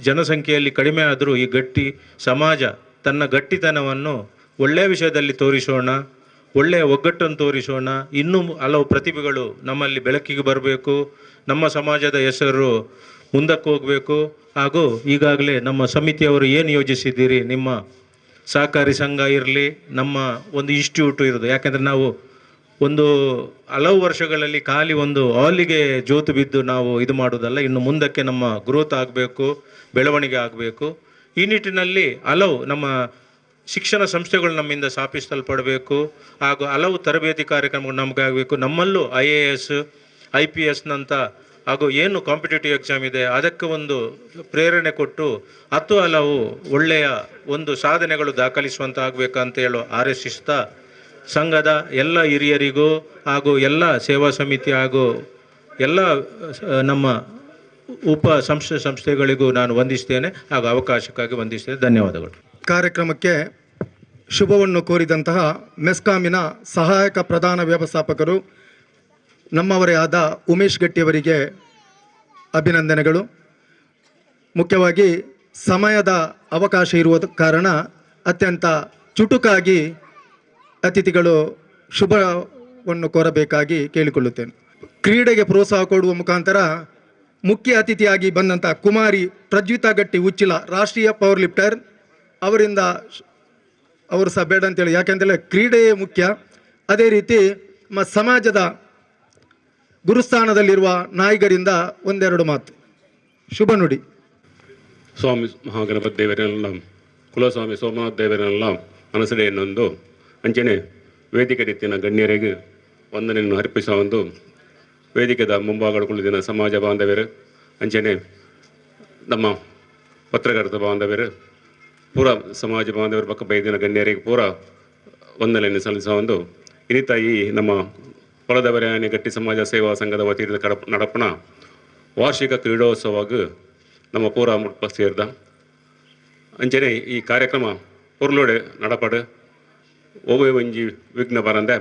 E: ಜನಸಂಖ್ಯೆಯಲ್ಲಿ ಕಡಿಮೆ ಆದರೂ ಈ ಗಟ್ಟಿ ಸಮಾಜ ತನ್ನ ಗಟ್ಟಿತನವನ್ನು ಒಳ್ಳೆಯ ವಿಷಯದಲ್ಲಿ ತೋರಿಸೋಣ, ಒಳ್ಳೆಯ ಒಗ್ಗಟ್ಟನ್ನು ತೋರಿಸೋಣ. ಇನ್ನೂ ಹಲವು ಪ್ರತಿಭೆಗಳು ನಮ್ಮಲ್ಲಿ ಬೆಳಕಿಗೆ ಬರಬೇಕು, ನಮ್ಮ ಸಮಾಜದ ಹೆಸರು ಮುಂದಕ್ಕೆ ಹೋಗಬೇಕು. ಹಾಗೂ ಈಗಾಗಲೇ ನಮ್ಮ ಸಮಿತಿಯವರು ಏನು ಯೋಜಿಸಿದ್ದೀರಿ, ನಿಮ್ಮ ಸಹಕಾರಿ ಸಂಘ ಇರಲಿ, ನಮ್ಮ ಒಂದು ಇನ್ಸ್ಟಿಟ್ಯೂಟು ಇರೋದು. ಯಾಕೆಂದರೆ ನಾವು ಒಂದು ಹಲವು ವರ್ಷಗಳಲ್ಲಿ ಖಾಲಿ ಒಂದು ಹಾಲಿಗೆ ಜೋತು ಬಿದ್ದು ನಾವು ಇದು ಮಾಡೋದಲ್ಲ, ಇನ್ನು ಮುಂದಕ್ಕೆ ನಮ್ಮ ಗ್ರೋತ್ ಆಗಬೇಕು, ಬೆಳವಣಿಗೆ ಆಗಬೇಕು. ಈ ನಿಟ್ಟಿನಲ್ಲಿ ಹಲವು ನಮ್ಮ ಶಿಕ್ಷಣ ಸಂಸ್ಥೆಗಳು ನಮ್ಮಿಂದ ಸ್ಥಾಪಿಸಲ್ಪಡಬೇಕು, ಹಾಗೂ ಹಲವು ತರಬೇತಿ ಕಾರ್ಯಕ್ರಮಗಳು ನಮಗಾಗಬೇಕು. ನಮ್ಮಲ್ಲೂ IAS IPSನಂಥ ಹಾಗೂ ಏನು ಕಾಂಪಿಟೇಟಿವ್ ಎಕ್ಸಾಮ್ ಇದೆ ಅದಕ್ಕೆ ಒಂದು ಪ್ರೇರಣೆ ಕೊಟ್ಟು ಹಲವು ಒಳ್ಳೆಯ ಒಂದು ಸಾಧನೆಗಳು ದಾಖಲಿಸುವಂತ ಆಗಬೇಕಂತ ಹೇಳೋ ಆರೈಸಿಸ್ತಾ ಸಂಘದ ಎಲ್ಲ ಹಿರಿಯರಿಗೂ ಹಾಗೂ ಎಲ್ಲ ಸೇವಾ ಸಮಿತಿ ಹಾಗೂ ಎಲ್ಲ ನಮ್ಮ ಸಂಸ್ಥೆಗಳಿಗೂ ನಾನು ವಂದಿಸ್ತೇನೆ ಹಾಗೂ ಅವಕಾಶಕ್ಕಾಗಿ ವಂದಿಸ್ತೇನೆ. ಧನ್ಯವಾದಗಳು.
B: ಕಾರ್ಯಕ್ರಮಕ್ಕೆ ಶುಭವನ್ನು ಕೋರಿದಂತಹ ಮೆಸ್ಕಾಮಿನ ಸಹಾಯಕ ಪ್ರಧಾನ ವ್ಯವಸ್ಥಾಪಕರು ನಮ್ಮವರೇ ಆದ ಉಮೇಶ್ ಗಟ್ಟಿಯವರಿಗೆ ಅಭಿನಂದನೆಗಳು. ಮುಖ್ಯವಾಗಿ ಸಮಯದ ಅವಕಾಶ ಇರುವ ಕಾರಣ ಅತ್ಯಂತ ಚುಟುಕಾಗಿ ಅತಿಥಿಗಳು ಶುಭವನ್ನು ಕೋರಬೇಕಾಗಿ ಕೇಳಿಕೊಳ್ಳುತ್ತೇನೆ. ಕ್ರೀಡೆಗೆ ಪ್ರೋತ್ಸಾಹ ಕೊಡುವ ಮುಖಾಂತರ ಮುಖ್ಯ ಅತಿಥಿಯಾಗಿ ಬಂದಂಥ ಕುಮಾರಿ ಪ್ರಜ್ವಿತಾ ಗಟ್ಟಿ ಉಚ್ಚಿಲ, ರಾಷ್ಟ್ರೀಯ ಪವರ್ ಲಿಫ್ಟರ್, ಅವರಿಂದ ಅವರು ಸಹ ಬೇಡ ಅಂತೇಳಿ, ಯಾಕೆಂದರೆ ಕ್ರೀಡೆಯೇ ಮುಖ್ಯ. ಅದೇ ರೀತಿ ನಮ್ಮ ಸಮಾಜದ ಗುರುಸ್ಥಾನದಲ್ಲಿರುವ ನಾಯಕರಿಂದ ಒಂದೆರಡು ಮಾತು ಶುಭ ನುಡಿ.
F: ಸ್ವಾಮಿ ಮಹಾಗಣಪತಿ ದೇವರನ್ನೆಲ್ಲ, ಕುಲಸ್ವಾಮಿ ಸೋಮನಾಥ ದೇವರನ್ನೆಲ್ಲ ಮನಸ್ಸಡೆ ಎನ್ನೊಂದು ಅಂಚನೆ ವೇದಿಕೆ ರೀತಿಯ ಗಣ್ಯರಿಗೆ ವಂದನೆಯನ್ನು ಅರ್ಪಿಸುವ ಒಂದು ವೇದಿಕೆದ ಮುಂಭಾಗಗಳು ಕುಳಿತಿನ ಸಮಾಜ ಬಾಂಧವ್ಯರು, ಅಂಚನೆ ನಮ್ಮ ಪತ್ರಕರ್ತ ಬಾಂಧವ್ಯರು, ಪೂರ ಸಮಾಜ ಬಾಂಧವರು ಪಕ್ಕ ಬೈದಿನ ಗಣ್ಯರಿಗೆ ಪೂರ ವಂದನೆಯನ್ನು ಸಲ್ಲಿಸುವ ಒಂದು ಇನ್ನಿತ ಈ ನಮ್ಮ ಕೊಳದವರೆಯಾನೆ ಗಟ್ಟಿ ಸಮಾಜ ಸೇವಾ ಸಂಘದ ವತಿಯಿಂದ ನಡಪಣ ವಾರ್ಷಿಕ ಕ್ರೀಡೋತ್ಸವವಾಗಿ ನಮ್ಮ ಪೂರ ಮುಟ್ಪ ಸೇರಿದ ಅಂಚನೆ ಈ ಕಾರ್ಯಕ್ರಮ ಪೊರ್ಲೋಡೆ ನಡಪಡು ಓವೆ ಒಂಜಿ ವಿಘ್ನ ಬರಂದೆ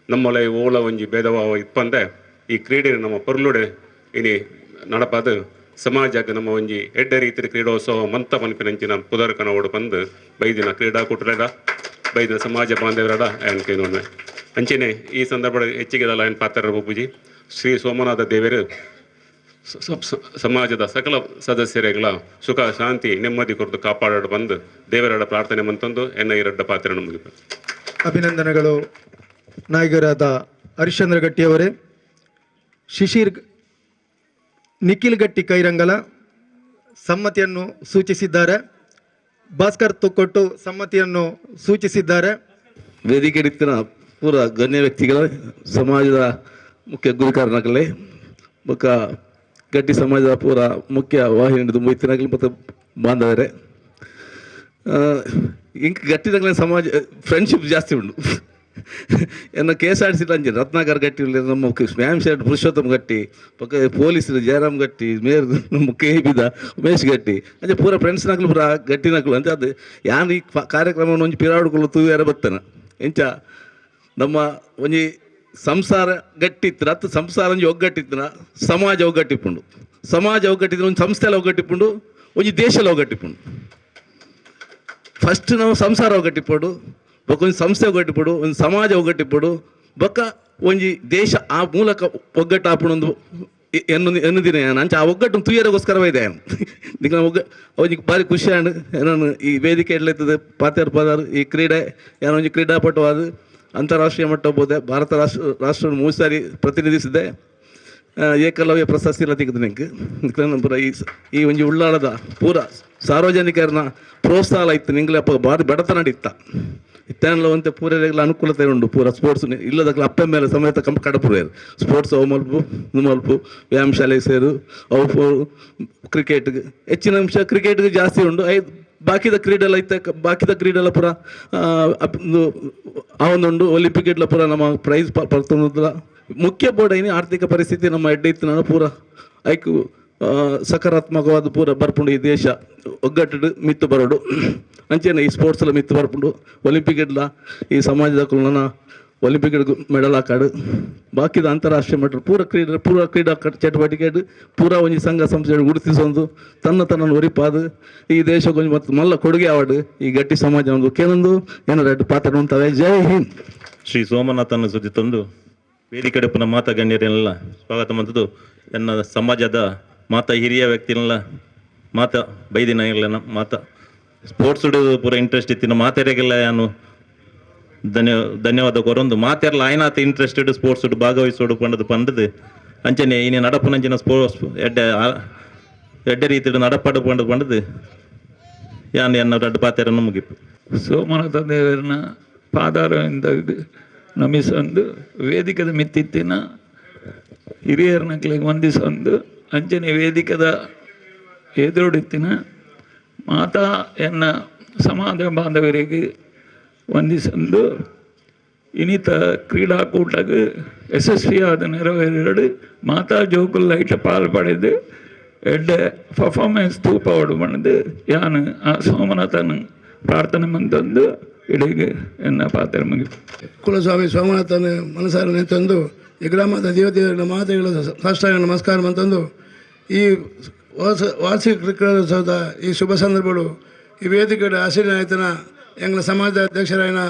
F: ನಮ್ಮೊಲೆ ಓಳ ಒಂಜಿ ಭೇದಭಾವ ಇಪ್ಪಂದೆ ಈ ಕ್ರೀಡೆ ನಮ್ಮ ಪೊರ್ಲೋಡೆ ಇನಿ ನಡಪದು ಸಮಾಜಕ್ಕೆ ನಮ್ಮ ಒಂಜಿ ಎಡ್ಡ ರೀತಿಯ ಕ್ರೀಡೋತ್ಸವ ಮಂತ ಮನ್ಪಿನಂಚಿನ ಪುದರ್ಕನ ಓಡು ಬಂದು ಬೈದಿನ ಕ್ರೀಡಾಕೂಟರ ಬೈದಿನ ಸಮಾಜ ಬಾಂಧವರಡ ಅನ್ಕೇನೊಮ್ಮೆ ಅಂಚೆನೆ ಈ ಸಂದರ್ಭದ ಹೆಚ್ಚಿಗೆದಲ್ಲ ಏನು ಪಾತ್ರ ಬೂಜಿ ಶ್ರೀ ಸೋಮನಾಥ ದೇವರು ಸಮಾಜದ ಸಕಲ ಸದಸ್ಯರುಗಳ ಸುಖ ಶಾಂತಿ ನೆಮ್ಮದಿ ಕುರಿತು ಕಾಪಾಡೋಡು ಬಂದು ದೇವರಡ ಪ್ರಾರ್ಥನೆ ಮಂತಂದು ಎನ್ನ ಎರಡ್ಡ ಪಾತ್ರ ಮುಗಿತು.
B: ಅಭಿನಂದನೆಗಳು ನಾಯಕರಾದ ಹರಿಶ್ಚಂದ್ರ ಗಟ್ಟಿಯವರೇ. ಶಿಶಿರ್ ನಿಖಿಲ್ ಗಟ್ಟಿ ಕೈರಂಗಲ ಸಮ್ಮತಿಯನ್ನು ಸೂಚಿಸಿದ್ದಾರೆ. ಭಾಸ್ಕರ್ ತುಕ್ಕೊಟ್ಟು ಸಮ್ಮತಿಯನ್ನು ಸೂಚಿಸಿದ್ದಾರೆ.
G: ವೇದಿಕೆ ಇಡ್ತಿನ ಪೂರ ಗಣ್ಯ ವ್ಯಕ್ತಿಗಳ ಸಮಾಜದ ಮುಖ್ಯ ಗುರುಕಾರನಗಲೇ ಬೊಕ್ಕ ಗಟ್ಟಿ ಸಮಾಜದ ಪೂರ ಮುಖ್ಯ ವಾಹಿನಿ ತುಂಬಿತ್ತಿನಾಗಲಿ ಮತ್ತು ಬಾಂಧವರೇ ಇಂಕ್ ಗಟ್ಟಿದಾಗಲೇ ಸಮಾಜ ಫ್ರೆಂಡ್ಶಿಪ್ ಜಾಸ್ತಿ ಉಂಟು. ಎನ್ನ KSRTC ಅಂಜಿ ರತ್ನಾಕರ್ ಗಟ್ಟಿ ನಮ್ಮ ಸ್ಮ್ಯಾಮ್ ಶೆಡ್ ಪುರುಷೋತ್ತಮ್ ಗಟ್ಟಿ ಪಕ್ಕ ಪೊಲೀಸರು ಜಯರಾಮ್ ಗಟ್ಟಿ ಮೇಯರ್ ನಮ್ಮ KBದ ಉಮೇಶ್ ಗಟ್ಟಿ ಅಂಚೆ ಪೂರ ಫ್ರೆಂಡ್ಸ್ನಾಗ್ಲು ಪೂರ ಗಟ್ಟಿನಾಗ್ಲು ಅಂತ ಅದು ಯಾನು ಈ ಕಾರ್ಯಕ್ರಮವನ್ನು ಒಂಜಿ ಪಿರಾಡ್ಕೊಳ್ಳು ತೂಯಾರ ಬರ್ತಾನೆ ಎಂಚ ನಮ್ಮ ಒಂಜಿ ಸಂಸಾರ ಗಟ್ಟಿತ್ರ ಅತ್ತು ಸಂಸಾರ ಒಂಜಿ ಒಗ್ಗಟ್ಟಿತ್ತಿನ ಸಮಾಜ ಒಗ್ಗಟ್ಟಿಪ್ಪುಂಡು. ಸಮಾಜ ಒಗ್ಗಟ್ಟಿದ್ರೆ ಒಂದು ಸಂಸ್ಥೆಲ್ಲ ಒಗ್ಗಟ್ಟಿಪ್ಪುಂಡು, ಒಂಜಿ ದೇಶಲ್ಲ ಒಗ್ಗಟ್ಟಿಪ್ಪುಂಡು. ಫಸ್ಟ್ ನಾವು ಸಂಸಾರ ಒಗ್ಗಟ್ಟಿಪ್ಪಡು, ಬೊಕ್ಕ ಒಂದು ಸಂಸ್ಥೆ ಒಗ್ಗಟ್ಟಿಪ್ಪಡು, ಒಂದು ಸಮಾಜ ಒಗ್ಗಟ್ಟಿಪ್ಪಡು, ಬೊಕ್ಕ ಒಂಜಿ ದೇಶ ಆ ಮೂಲಕ ಒಗ್ಗಟ್ಟು ಆಪುಣೊಂದು ಎನ್ನುದಿನ ಅಂಚ ಆ ಒಗ್ಗಟ್ಟು ತುಯ್ಯರಗೋಸ್ಕರವೇ ನಿಖಿಲ ಅವನಿಗೆ ಭಾರಿ ಖುಷಿ ಆಂಡ್ ನಾನು ಈ ವೇದಿಕೆ ಎಡ್ಲೈತದೆ ಪಾತ್ರ ಪದಾರು ಈ ಕ್ರೀಡೆ ಏನೋ ಒಂಜಿ ಕ್ರೀಡಾಪಟುವಾದ ಅಂತಾರಾಷ್ಟ್ರೀಯ ಮಟ್ಟ ಹೋದೆ. ಭಾರತ ರಾಷ್ಟ್ರ 3 ಸಾರಿ ಪ್ರತಿನಿಧಿಸಿದೆ. ಏಕಲವ್ಯ ಪ್ರಶಸ್ತಿ ಎಲ್ಲ ತೆಗೆದು ಪೂರ ಈ ಒಂಜಿ ಉಳ್ಳಾಳದ ಪೂರ ಸಾರ್ವಜನಿಕರನ್ನ ಪ್ರೋತ್ಸಾಹ ಇತ್ತು ನಿಂಗ್ಲೆ ಅಪ್ಪ ಭಾರಿ ಬಡತನ ಇತ್ತ ಇತ್ತನಲ್ಲ ಒಂತೆ ಪೂರೆಲ್ಲ ಅನುಕೂಲತೆ ಉಂಡು. ಪೂರ ಸ್ಪೋರ್ಟ್ಸ್ ಇಲ್ಲದ ಅಪ್ಪ ಮೇಲೆ ಸಮೇತ ಕಡಪುರೇರು ಸ್ಪೋರ್ಟ್ಸ್ ಅವು ಮಲ್ಪು ಮಲ್ಪು ವ್ಯಾಯಾಮ ಶಾಲೆಗೆ ಸೇರು ಅವು ಕ್ರಿಕೆಟ್ಗೆ ಹೆಚ್ಚಿನ ಅಂಶ ಕ್ರಿಕೆಟ್ಗೆ ಜಾಸ್ತಿ ಉಂಡು. ಬಾಕಿದ ಕ್ರೀಡೆಲ್ಲ ಇತ್ತ ಬಾಕಿದ ಕ್ರೀಡೆಲ್ಲ ಪೂರ ಅವನೊಂದು ಒಲಿಂಪಿಕ್ ಇಡ್ಲ ಪೂರ ನಮ್ಮ ಪ್ರೈಸ್ ಪಡ್ತೊಂದಿಲ್ಲ. ಮುಖ್ಯ ಬೋರ್ಡ್ ಐನಿ ಆರ್ಥಿಕ ಪರಿಸ್ಥಿತಿ ನಮ್ಮ ಎಡ್ಡೆ ಇತ್ತು ನಾನು ಪೂರ ಐಕು ಸಕಾರಾತ್ಮಕವಾದ ಪೂರ ಬರ್ಪುಂಡು. ಈ ದೇಶ ಒಗ್ಗಟ್ಟು ಮಿತ್ತು ಬರೋಡು ಅಂಚೆನೆ ಈ ಸ್ಪೋರ್ಟ್ಸ್ ಎಲ್ಲ ಮಿತ್ತು ಬರ್ಪುಂಡು. ಒಲಿಂಪಿಕ್ ಇಡ್ಲ ಈ ಸಮಾಜದ ಕುಲನ ಒಲಿಂಪಿಕ್ ಮೆಡಲ್ ಹಾಕಾಡು ಬಾಕಿದ ಅಂತಾರಾಷ್ಟ್ರೀಯ ಮಟ್ಟ ಪೂರ ಕ್ರೀಡಾ ಚಟುವಟಿಕೆ ಪೂರ ಒಂಜಿ ಸಂಘ ಸಂಸ್ಥೆ ಗುರುತಿಸೊಂದು ತನ್ನನ್ನು ಒರಿಪಾದು ಈ ದೇಶಕ್ಕೊಂದು ಮತ್ತು ಮಲ್ಲ ಕೊಡುಗೆ ಆವಾಡು ಈ ಗಟ್ಟಿ ಸಮಾಜ ಒಂದು ಕೆಲವೊಂದು ಏನೋ ರೆಡ್ ಪಾತ್ರ ಉಂಟವೆ. ಜೈ ಹಿಂದ್.
E: ಶ್ರೀ ಸೋಮನಾಥನ ಸುದ್ದಿ ತಂದು ವೇದಿಕೆ ಪುನಃ ಮಾತಾ ಗಣ್ಯರನ್ನೆಲ್ಲ ಸ್ವಾಗತ ಮಂತದ್ದು ಎನ್ನ ಸಮಾಜದ ಮಾತಾ ಹಿರಿಯ ವ್ಯಕ್ತಿನೆಲ್ಲ ಮಾತಾ ಬೈದಿನ ಇರಲಿನ ಮಾತಾ ಸ್ಪೋರ್ಟ್ಸ್ ಪೂರ ಇಂಟ್ರೆಸ್ಟ್ ಇತ್ತಿನ ಮಾತಾಡೋಕ್ಕೆಲ್ಲ ನಾನು ಧನ್ಯವಾದ ಕೊರೊಂದು ಮಾತೆರ್ಲ ಆಯ್ನಾತ ಇಂಟ್ರೆಸ್ಟೆಡ್ ಸ್ಪೋರ್ಟ್ಸ್ ಭಾಗವಹಿಸೋಡು ಪಂಡದು ಅಂಚನೆ ಇನ್ನು ನಡಪನಂಚಿನ ಸ್ಪೋರ್ಟ್ಸ್ ಎಡ್ಡೆ ರೀತಿ ನಡಪಾಡು ಪಂಡದು ಯಾನ್ ಎನ್ನ ರಡ್ಡು ಪಾತೆರನ್ನು ಮುಗಿಪು.
H: ಸೋಮನಾಥ ದೇವರನ್ನ ಪಾದಾರದಿಂದ ನಮಿಸೊಂದು ವೇದಿಕದ ಮಿತ್ತಿತ್ತಿನ ಹಿರಿಯರನಕ್ಲಿಗೆ ವಂದಿಸೊಂದು ಅಂಚನೆ ವೇದಿಕದ ಎದುರುಡಿತ್ತಿನ ಮಾತಾ ಎನ್ನ ಸಮಾಜ ಬಾಂಧವರಿಗೆ ವಂದಿಸೊಂದು ಇನ್ನಿತ ಕ್ರೀಡಾಕೂಟಕ್ಕೆ ಯಶಸ್ವಿಯಾದ ನೆರವೇರಿರಡು ಮಾತಾ ಜೋಕುಲ್ ಲೈಟ್ ಪಾಲ್ಪಡೆದು ಎಡ್ಡ ಪರ್ಫಾರ್ಮೆನ್ಸ್ ತೂಪವಡು ಬಂದು ಯಾನು ಆ ಸೋಮನಾಥನ ಪ್ರಾರ್ಥನೆ ಮಂತಂದು ಇಡೀಗೆ ಎನ್ನ ಪಾತ್ರ ಮುಗಿತು.
I: ಕುಲಸ್ವಾಮಿ ಸೋಮನಾಥನ ಮನಸಾರನೆ ತಂದು ಈ ಗ್ರಾಮದ ದೇವತೆಗಳ ಮಾತೆಗಳ ಸಾಷ್ಟಾಂಗ ನಮಸ್ಕಾರ ಅಂತಂದು ಈ ವಾರ್ಷಿಕ ಕ್ರೀಡೋತ್ಸವದ ಈ ಶುಭ ಸಂದರ್ಭಗಳು ಈ ವೇದಿಕೆಯ ಆಶೀರ್ವಾದನ ಎಂಗಳ ಸಮಾಜದ ಅಧ್ಯಕ್ಷರಾಯನ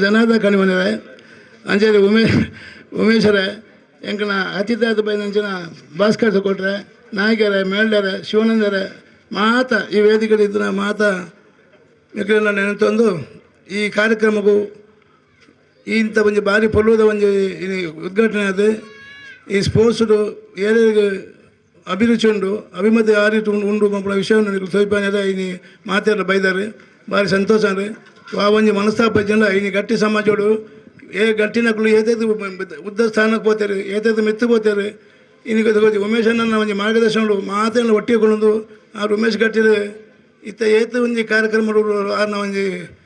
I: ಜನಾರ್ದ ಕಣಿಮನೆರೆ ಅಂಜೇರಿ ಉಮೇಶರೇ ಎಂಕನ ಅತಿಥಿಯಾದ ಬೈದಂಚಿನ ಭಾಸ್ಕರ್ ಕೊಟ್ಟರೆ ನಾಯಕರೇ ಮೇಲ್ಡರೆ ಶಿವಾನಂದರೇ ಮಾತ ಈ ವೇದಿಕೆ ಇದ್ದ ಮಾತ ಮಿಕ್ಕಲೆಲ್ಲ ನೆನೆತಂದು ಈ ಕಾರ್ಯಕ್ರಮಕ್ಕೂ ಇಂಥ ಒಂದು ಭಾರಿ ಪೊಲ್ಲುದ ಒಂದು ಉದ್ಘಾಟನೆ ಅದು ಈ ಸ್ಪೋರ್ಟ್ಸ್ಡು ಏರಿಯಾಗೆ ಅಭಿರುಚಿ ಉಂಡು ಅಭಿಮತಿ ಆ ರೀತಿ ಉಂಡು ಮಕ್ಕಳ ವಿಷಯವನ್ನು ತೋಯ್ಪಾನೆ ಇನಿ ಮಾತೆಲ್ಲ ಬೈದಾರೆ ಭಾರಿ ಸಂತೋಷ ರೀ ಆ ಒಂದು ಮನಸ್ತಾಪ ಜನ ಇನಿ ಗಟ್ಟಿ ಸಮಾಜೋಡು ಗಟ್ಟಿನಕ್ಕಳು ಏತೈದು ಉದ್ದ ಸ್ಥಾನಕ್ಕೆ ಹೋಗ್ತಾರೆ ಏತೈದು ಮೆತ್ತು ಹೋಗ್ತಾರೆ ಇನ್ನಿಗೆ ಉಮೇಶನ್ನ ಒಂದು ಮಾರ್ಗದರ್ಶನ ಮಾತೆಲ್ಲ ಒಟ್ಟಿಗೆಕೊಂಡು ಆ ಉಮೇಶ್ ಗಟ್ಟಿರು ಇತ್ತ ಏತ ಒಂದು ಕಾರ್ಯಕ್ರಮಗಳು ಆರ್ನ ಒಂದು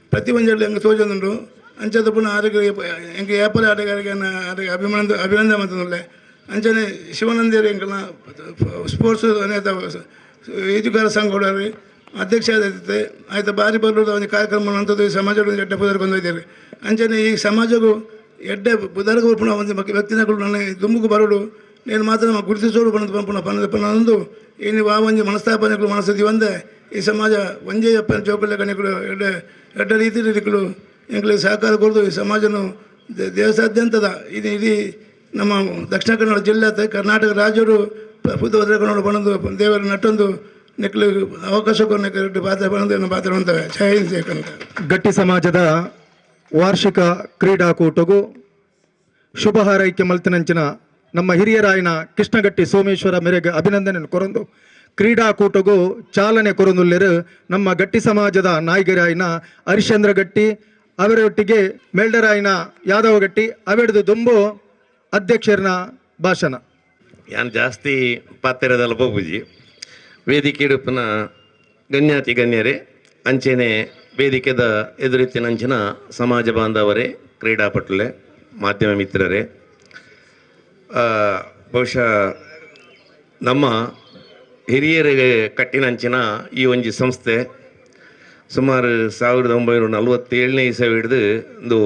I: ಪ್ರತಿ ಒಂಜಲ್ಲಿ ಹೆಂಗೆ ತೋಜೊಂದುಂಡು ಅಂಚದ ಪುನಃ ಆರೋಗ್ಯ ಹೆಂಗೆ ವ್ಯಾಪಾರ ಆಟಗಾರಿಗೆ ಅಭಿನಂದನೆ ಮಾಡ್ತಂದ್ರೆ ಅಂಚನೆ ಶಿವಾನಂದೇರಿ ಹೆಂಗೆಲ್ಲ ಸ್ಪೋರ್ಟ್ಸ್ ಅನೇಕ ಈಜುಗಾರ ಸಂಘ ಅಧ್ಯಕ್ಷ ಆದೈತೆ ಆಯ್ತು ಬಾರಿ ಬರೋದು ಒಂದು ಕಾರ್ಯಕ್ರಮ ಅಂಥದ್ದು ಈ ಸಮಾಜಗಳು ಎಡ್ಡೆ ಬುಧರ್ಗೆ ಬಂದಿದ್ದಾರೆ ಅಂಚನೆ ಈ ಸಮಾಜಗೂ ಎಡ್ಡೆ ಬುಧರ್ಗೆ ಪುನಃ ಒಂದು ವ್ಯಕ್ತಿನಗಳು ನನ್ನ ದುಂಬುಗೂ ಬರೋಡು నేను మాత్రం గుర్తించోడు పన్నది ఇన్ని వాంజి మనస్తాపనకులు మనస్థితి వంద ఈ సమాజ వంజే చెప్పిన జోకుల కనికులు ఎడ్డ ರೀತಿ ರೀತಿಗಳು ಎಂಗಳಿಗೆ ಸಹಕಾರ ಕೊಡೋದು ಈ ಸಮಾಜನು ದೇಶಾದ್ಯಂತದ ಇದು ನಮ್ಮ ದಕ್ಷಿಣ ಕನ್ನಡ ಜಿಲ್ಲೆ ಕರ್ನಾಟಕ ರಾಜ್ಯರು ಭದ್ರಕೊಂಡು ಬಂದು ದೇವರ ನಟ್ಟೊಂದು ನೆಕ್ಲು ಅವಕಾಶ ಕೊಟ್ಟು ಪಾತ್ರ ಬಂದು ಪಾತ್ರ ಅಂತವೆ ಜೈ ಹಿಂದ್ ಜೈ ಕನ್ನಡ.
B: ಗಟ್ಟಿ ಸಮಾಜದ ವಾರ್ಷಿಕ ಕ್ರೀಡಾಕೂಟಗೂ ಶುಭ ಹಾರೈಕೆ ಮಲ್ತಿನಂಚಿನ ನಮ್ಮ ಹಿರಿಯರಾಯನ ಕೃಷ್ಣಗಟ್ಟಿ ಸೋಮೇಶ್ವರ ಮೇರೆಗೆ ಅಭಿನಂದನೆ ಕೊರಂದು ಕ್ರೀಡಾಕೂಟಗೂ ಚಾಲನೆ ಕೊರಂದುಲ್ಲೆರು ನಮ್ಮ ಗಟ್ಟಿ ಸಮಾಜದ ನಾಯಕರಾಯನ ಹರಿಶ್ಚಂದ್ರ ಗಟ್ಟಿ ಅವರೊಟ್ಟಿಗೆ ಮೇಲ್ಡರಾಯನ ಯಾದವ ಗಟ್ಟಿ ಅವೆಡ್ದು ದುಂಬು ಅಧ್ಯಕ್ಷರನ ಭಾಷಣ
J: ಯಾನ್ ಜಾಸ್ತಿ ಪಾತ್ರೆದಲ್ಲ ಬೋಬುಜಿ ವೇದಿಕೆ ಇಡುಪನ ಗಣ್ಯಾತಿ ಗಣ್ಯರೇ ಅಂಚೆನೆ ವೇದಿಕೆದ ಎದುರಿತ್ತಿನಂಚಿನ ಸಮಾಜ ಬಾಂಧವರೇ ಕ್ರೀಡಾಪಟುಲೆ ಮಾಧ್ಯಮ ಮಿತ್ರರೇ ಬಹುಶಃ ನಮ್ಮ ಹಿರಿಯರಿಗೆ ಕಟ್ಟಿನಂಚಿನ ಈ ಒಂದು ಸಂಸ್ಥೆ ಸುಮಾರು 1947ನೇ ಇಸವಿ ಹಿಡಿದು ಒಂದು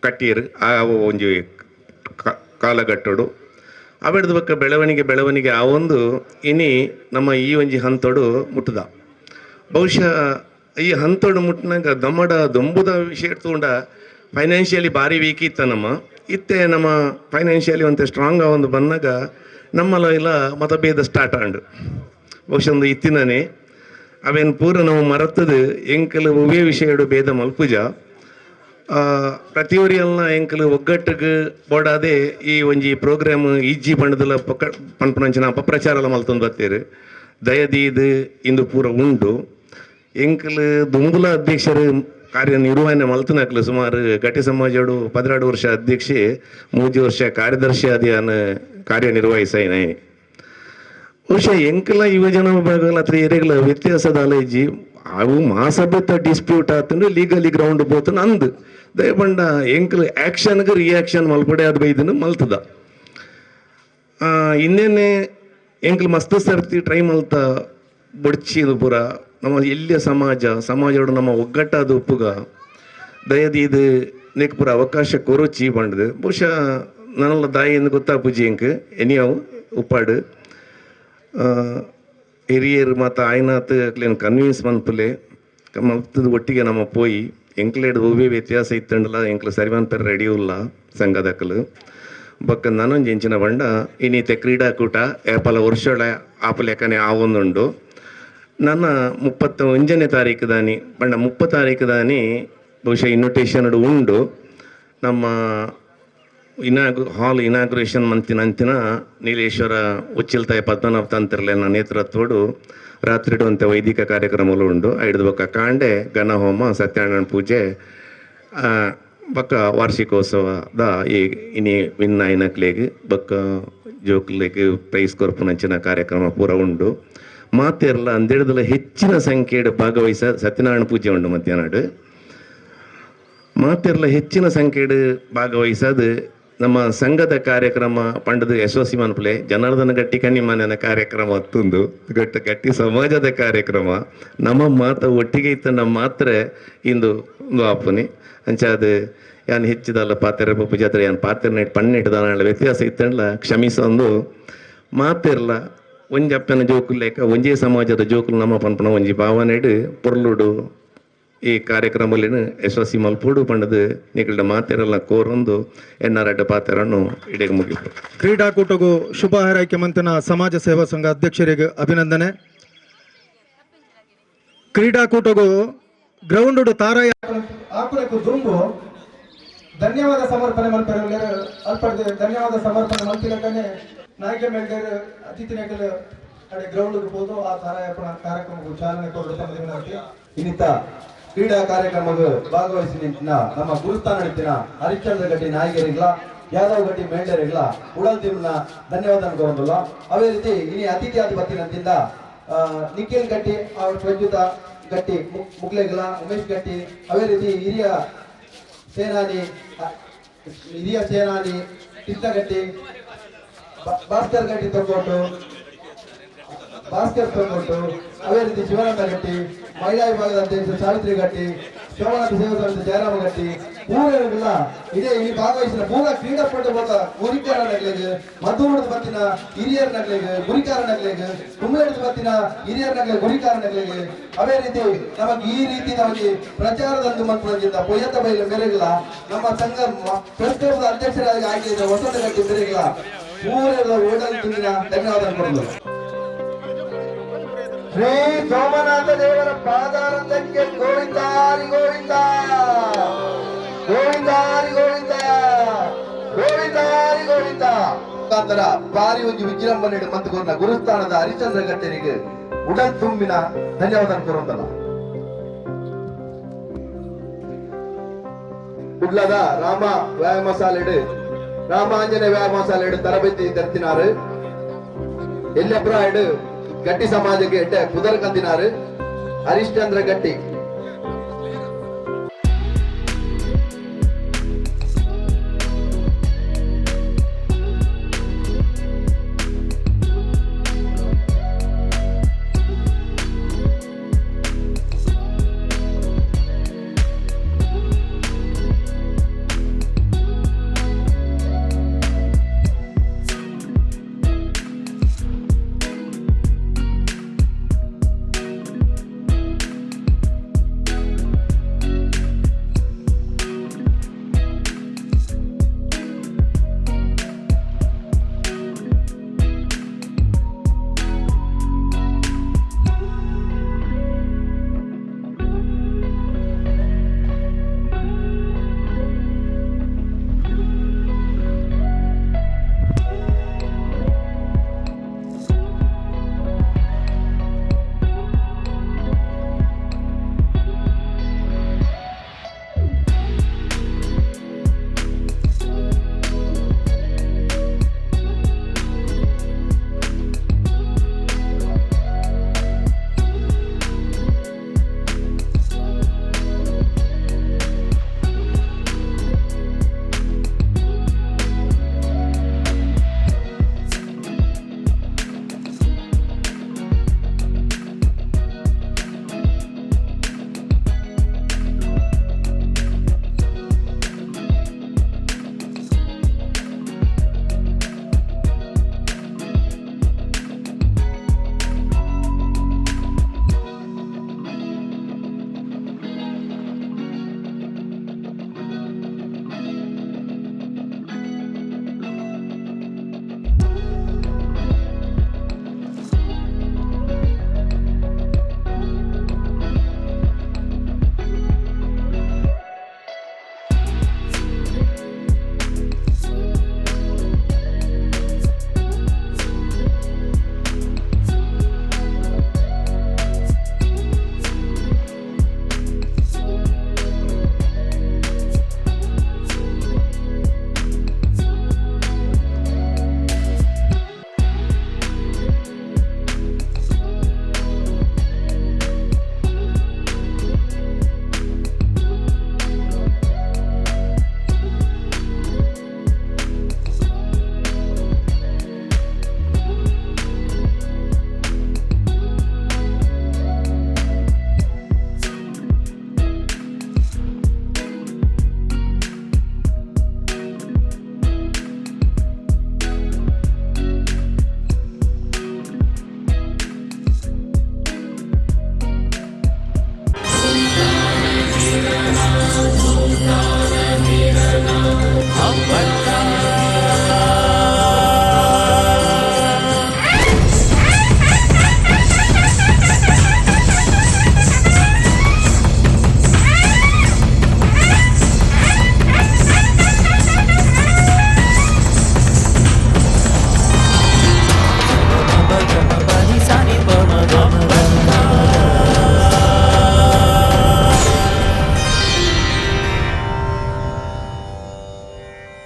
J: ಕಟ್ಟಿಯರು ಆ ಒಂದು ಕಾಲಘಟ್ಟಡು ಅವೆಡ್ದು ಬಕ್ಕ ಬೆಳವಣಿಗೆ ಆ ಒಂದು ಇನಿ ನಮ್ಮ ಈ ಒಂಜಿ ಹಂತೋಡು ಮುಟ್ಟದ ಬಹುಶಃ ಈ ಹಂತೋಡು ಮುಟ್ಟಿನಾಗ ದಮ್ಮಡ ದೊಂಬುದ ವಿಷಯ ತಗೊಂಡ ಫೈನಾನ್ಷಿಯಲಿ ಭಾರಿ ವೀಕ್ ಇತ್ತ ಇತ್ತೆ ನಮ್ಮ ಫೈನಾನ್ಷಿಯಲಿ ಒಂದು ಸ್ಟ್ರಾಂಗ್ ಒಂದು ಬಂದಾಗ ನಮ್ಮಲ್ಲ ಇಲ್ಲ ಮತಭೇದ ಸ್ಟಾರ್ಟ್ ಆಂಡು ಬಹುಶಃ ಒಂದು ಇತ್ತಿನೇ ಅವೇನು ಪೂರ ನಾವು ಮರತದು ಎಂಕಲು ಒವ್ವೇ ವಿಷಯಡು ಭೇದ ಮಲ್ಪುಜ ಪ್ರತಿಯೊರಿಯಲ್ನ ಎಂಕಲು ಒಗ್ಗಟ್ಟಿಗೆ ಬೋಡಾದೆ ಈ ಒಂಜಿ ಪ್ರೋಗ್ರಾಮ್ ಈಜಿ ಪಂಡದಲ್ಲ ಪಂಪನಂಚಿನ ಅಪಪ್ರಚಾರ ಮಲ್ತೊಂದು ಬರ್ತೀರಿ ದಯದೀದು ಇಂದು ಪೂರ ಉಂಡು ಎಂಕಲು ದುಂಬುಲ ಅಧ್ಯಕ್ಷರು ಕಾರ್ಯನಿರ್ವಹಣೆ ಮಲ್ತನಕ್ಲು ಸುಮಾರು ಗಟ್ಟಿ ಸಮಾಜಡು 16 ವರ್ಷ ಅಧ್ಯಕ್ಷೆ 3 ವರ್ಷ ಕಾರ್ಯದರ್ಶಿ ಅಧಿಯಾನ ಕಾರ್ಯನಿರ್ವಹಿಸೇನೆ ಬಹುಶಃ ಎಂಕಲ ಯುವಜನ ವಿಭಾಗಗಳ ಹತ್ರ ಏರಿಯಾಗಳ ವ್ಯತ್ಯಾಸದ ಅಲೈಜಿ ಅವು ಮಹಾಸಭೆತ ಡಿಸ್ಪ್ಯೂಟ್ ಆತಂದ್ರೆ ಲೀಗಲಿ ಗ್ರೌಂಡ್ ಬೋತು ಅಂದು ದಯಪಂಡ ಎಂಕಲ್ ಆ್ಯಕ್ಷನ್ಗೆ ರಿಯಾಕ್ಷನ್ ಮಲ್ಪಡೆ ಅದು ಬೈದನು ಮಲ್ತದ ಇನ್ನೇನೆ ಎಂಕಲ್ ಮಸ್ತ್ ಸರ್ತಿ ಟ್ರೈ ಮಲ್ತ ಬಡ್ಚಿದು ಪೂರ ನಮ್ಮ ಎಲ್ಲಿಯ ಸಮಾಜೋಡು ನಮ್ಮ ಒಗ್ಗಟ್ಟಾದ ಉಪ್ಪುಗ ದಯದೀದು ನೆಕ್ ಪೂರ ಅವಕಾಶ ಕೊರೋಚಿ ಬಂಡದು ಬಹುಶಃ ನನ್ನೆಲ್ಲ ದಾಯಿಯಿಂದ ಗೊತ್ತಾಪುಜಿ ಎಂಕ್ ಎನಿಯಾವು ಉಪ್ಪಾಡು ಹಿರಿಯರು ಮತ್ತು ಆಯ್ನಾತ್ ಕ್ಲೇನು ಕನ್ವಿನ್ಸ್ ಮನ್ಪುಲೆ ಮಲ್ತದ ಒಟ್ಟಿಗೆ ನಮ್ಮ ಪೋಯಿ ಎಂಕ್ಲೇಡ್ ಒವ್ವೇ ವ್ಯತ್ಯಾಸ ಇತ್ತಂಡಲ್ಲ ಎಂಕ್ಲು ಸರಿವನ್ ಪೆರ್ ರೆಡಿಯುಲ್ಲ ಸಂಘದಕ್ಕಲು ಬೊಕ್ಕ ನಾನೊಂದು ಎಂಚಿನ ಬಂಡ ಇನ್ನೀತೆ ಕ್ರೀಡಾಕೂಟ ಏಪಲ ವರ್ಷಳ ಆಪಲೆಕ್ಕನೆ ಆವೊಂದುಂಡು ನನ್ನ 31ನೇ ತಾರೀಕು ದಾನಿ ಬಂಡ 30 ತಾರೀಕು ದಾನಿ ಬಹುಶಃ ಇನ್ವಿಟೇಷನ್ ಉಂಡು ನಮ್ಮ ಹಾಲ್ ಇನಾಗ್ರೇಷನ್ ಮಂತಿನಂತಿನ ನೀಲೇಶ್ವರ ಉಚ್ಚಿಲ್ತಾಯ ಪದ್ಮನಾಭ ತಂತ್ರಲೆನ ನೇತೃತ್ವಡು ರಾತ್ರಿಡು ಅಂತ ವೈದಿಕ ಕಾರ್ಯಕ್ರಮಗಳು ಉಂಡು ಐದು ಬೊಕ್ಕ ಕಾಂಡೆ ಗಣ ಹೋಮ ಸತ್ಯನಾರಾಯಣ ಪೂಜೆ ಬೊಕ್ಕ ವಾರ್ಷಿಕೋತ್ಸವದ ಈ ಇನಿ ವಿನ್ ಆಯ್ನಕ್ಲೆಗ್ ಬೊಕ್ಕ ಜೋಕ್ಲೆಗ್ ಪ್ರೈಸ್ ಕೊರ್ಪುನಂಚಿನ ಕಾರ್ಯಕ್ರಮ ಪೂರ ಉಂಡು ಮಾತೆರ್ಲ ಅಂದೇಳದಲ್ಲ ಹೆಚ್ಚಿನ ಸಂಖ್ಯೆಡು ಭಾಗವಹಿಸ ಸತ್ಯನಾರಾಯಣ ಪೂಜೆ ಉಂಡು ಮಧ್ಯಾಹ್ನಡು ಮಾತೆಲ್ಲ ಹೆಚ್ಚಿನ ಸಂಖ್ಯೆಡ್ ಭಾಗವಹಿಸೋದು ನಮ್ಮ ಸಂಘದ ಕಾರ್ಯಕ್ರಮ ಪಂಡದು ಯಶಸ್ವಿ ಮನ್ಪಲೆ ಜನಾರ್ದನ ಗಟ್ಟಿ ಕನ್ನಿಮಾನ್ಯನ ಕಾರ್ಯಕ್ರಮ ಹತ್ತೊಂದು ಗಟ್ಟಿ ಸಮಾಜದ ಕಾರ್ಯಕ್ರಮ ನಮ್ಮ ಮಾತ ಒಟ್ಟಿಗೆ ಇತ್ತಂಡ ಮಾತ್ರ ಇಂದು ಒಂದು ಆಪುನಿ ಅಂಚಾದ ಯಾನ್ ಹೆಚ್ಚಿದಲ್ಲ ಪಾತೆರ ಪಪ್ಪು ಜಾತ್ರೆ ಯಾನ್ ಪಾತೆರ ನೆಟ್ ಪನ್ನೆಟ್ಟದ ವ್ಯತ್ಯಾಸ ಇತ್ತಂಡ್ಲ ಕ್ಷಮಿಸೊಂದು ಮಾತಿರ್ಲ ಒಂಜಿ ಅಪ್ಪನ ಜೋಕುಲ್ ಲೇಕ ಒಂಜೇ ಸಮಾಜದ ಜೋಕುಲು ನಮ್ಮ ಪನ್ಪನ ಒಂಜಿ ಭಾವನೆಡು ಪೊರ್ಲುಡು ಈ ಕಾರ್ಯಕ್ರಮದಲ್ಲಿ ಯಶಸ್ವಿ ಮಲ್ಪೋಡು ಪಂಡದು ನಿಕಲ್ಡ ಮಾತೆರಲ್ಲ ಕೋರೊಂದು ಎನ್ನಾರಡ್ಡ ಪಾತೆರನ್ನು ಇಡೆಗೆ ಮುಗಿತು.
B: ಕ್ರೀಡಾಕೂಟಗೂ ಶುಭ ಹಾರೈಕೆ ಮಂತನ ಸಮಾಜ ಸೇವಾ ಸಂಘ ಅಧ್ಯಕ್ಷರಿಗೆ ಅಭಿನಂದನೆ. ಕ್ರೀಡಾಕೂಟಗೂ ಗ್ರೌಂಡ್ ತಾರಾಯ ಆಕುಲಕ್ಕೂ ದುಂಬು ಧನ್ಯವಾದ ಸಮರ್ಪಣೆ ಮಲ್ಪರೆ ಅಲ್ಪಡೆ ಧನ್ಯವಾದ ಸಮರ್ಪಣೆ ಮಲ್ಪಿಲಕ್ಕನೆ ನಾಯಕ ಮೇಲ್ಗಡೆ ಅತಿಥಿ ನಾಯಕರು ಅಡೆ ಗ್ರೌಂಡ್ ಹೋದು ಆ ತಾರಾಯಪಣ ಕಾರ್ಯಕ್ರಮಕ್ಕೂ ಚಾಲನೆ ಕೊಡುತ್ತೆ.
K: ಇನ್ನಿತ ಕ್ರೀಡಾ ಕಾರ್ಯಕ್ರಮಕ್ಕೆ ಭಾಗವಹಿಸಿ ನಿಂತಿನ ನಮ್ಮ ಗುರುಸ್ಥಾನ ನಿಂತಿನ ಹರಿಶ್ಚಂದ್ರ ಗಟ್ಟಿ ನಾಯಕರಿಗಳ ಯಾದವ್ ಗಟ್ಟಿ ಮೇಂಡರಿಗಳ ಉಡಲ್ ಟೀಮ್ನ ಧನ್ಯವಾದ ಅನ್ಕೊಂಡಿಲ್ಲ. ಅವೇ ರೀತಿ ಇನಿ ಅತಿಥಿ ಬತ್ತಿನಂತಿಂದ ನಿಖಿಲ್ ಗಟ್ಟಿ ಅವ್ರ ಪ್ರಜ್ಯುತ ಗಟ್ಟಿ ಮುಗ್ಲೆಗಳ ಉಮೇಶ್ ಗಟ್ಟಿ ಅವೇ ರೀತಿ ಹಿರಿಯ ಸೇನಾನಿ ಕೃಷ್ಣಗಟ್ಟಿ ಭಾಸ್ಕರ್ ಗಟ್ಟಿ ತೊಗೊಂಡು ಅವೇ ರೀತಿ ಶಿವನಂದ ಗಟ್ಟಿ ಮಹಿಳಾ ವಿಭಾಗದ ಅಧ್ಯಕ್ಷ ಸಾವಿತ್ರಿ ಗಟ್ಟಿ ಶೋಭನಾಥ ಸೇವಾ ಸಮಿತಿ ಜಯರಾಮ ಗಟ್ಟಿ ಊರಿಲ್ಲ ಇದೇ ಈ ಭಾಗವಹಿಸಿದ ಮೂಲ ಕ್ರೀಡಾಪಟು ಹೋದ ಗುರಿಕಾರ ನಗಲಿಗೆ ಮಧುಮೂಡದ ಬತ್ತಿನ ಹಿರಿಯರ ನಗಲಿಗೆ ಗುರಿಕಾರ ನಗಲಿಗೆ ಕುಂಬಳದ ಬತ್ತಿನ ಹಿರಿಯರ ನಗಲಿಗೆ ಗುರಿಕಾರ ನಗಲಿಗೆ ಅವೇ ರೀತಿ ನಮಗೆ ಈ ರೀತಿ ನಮಗೆ ಪ್ರಚಾರದಂದು ಮಂತ್ರಿಯಿಂದ ಪೊಯ್ಯತ ಬೈಲ ಮೇರೆಗಿಲ್ಲ ನಮ್ಮ ಸಂಘ ಪ್ರೆಸ್ ಕ್ಲಬ್ದ ಅಧ್ಯಕ್ಷರಾಗಿ ಆಯ್ಕೆ ವಸಂತ ಗಟ್ಟಿ ಮೇರೆಗಿಲ್ಲ ಊರೆಲ್ಲ ಓಡಲ್ ತುಂಬಿನ ಧನ್ಯವಾದ ಕೊಡಲು. ಶ್ರೀ ಸೋಮನಾಥ ದೇವರ ಪಾದಾನಂದಕ್ಕೆ ಗೋವಿಂದಾರಿ ಗೋವಿಂದ ಗೋವಿಂದಾರಿ ಗೋವಿಂದ ಗೋವಿಂದಾರಿ ಗೋವಿಂದ ಮುಖಾಂತರ ಭಾರಿ ಒಂದು ವಿಜೃಂಭಣೆ ಮಂತ್ರಿಗೊಂಡ ಗುರುಸ್ಥಾನದ ಹರಿಶ್ಚಂದ್ರ ಗಟ್ಟರಿಗೆ ಉಡನ್ ತುಂಬಿನ ಧನ್ಯವಾದ ಕೊರೋದಲ್ಲ. ಕುಡ್ಲದ ರಾಮ ವ್ಯಾಯಾಮ ಶಾಲೆಡು ರಾಮಾಂಜನೇಯ ವ್ಯಾಯಾಮ ಶಾಲೆಡು ತರಬೇತಿ ತರ್ತಿನಾರು ಎಲ್ಲೆಬ್ರಾಯ್ಡು ಗಟ್ಟಿ ಸಮಾಜಕ್ಕೆ ಕುದರ್ ಕಂದಿನಾರು ಹರಿಶ್ಚಂದ್ರ ಗಟ್ಟಿ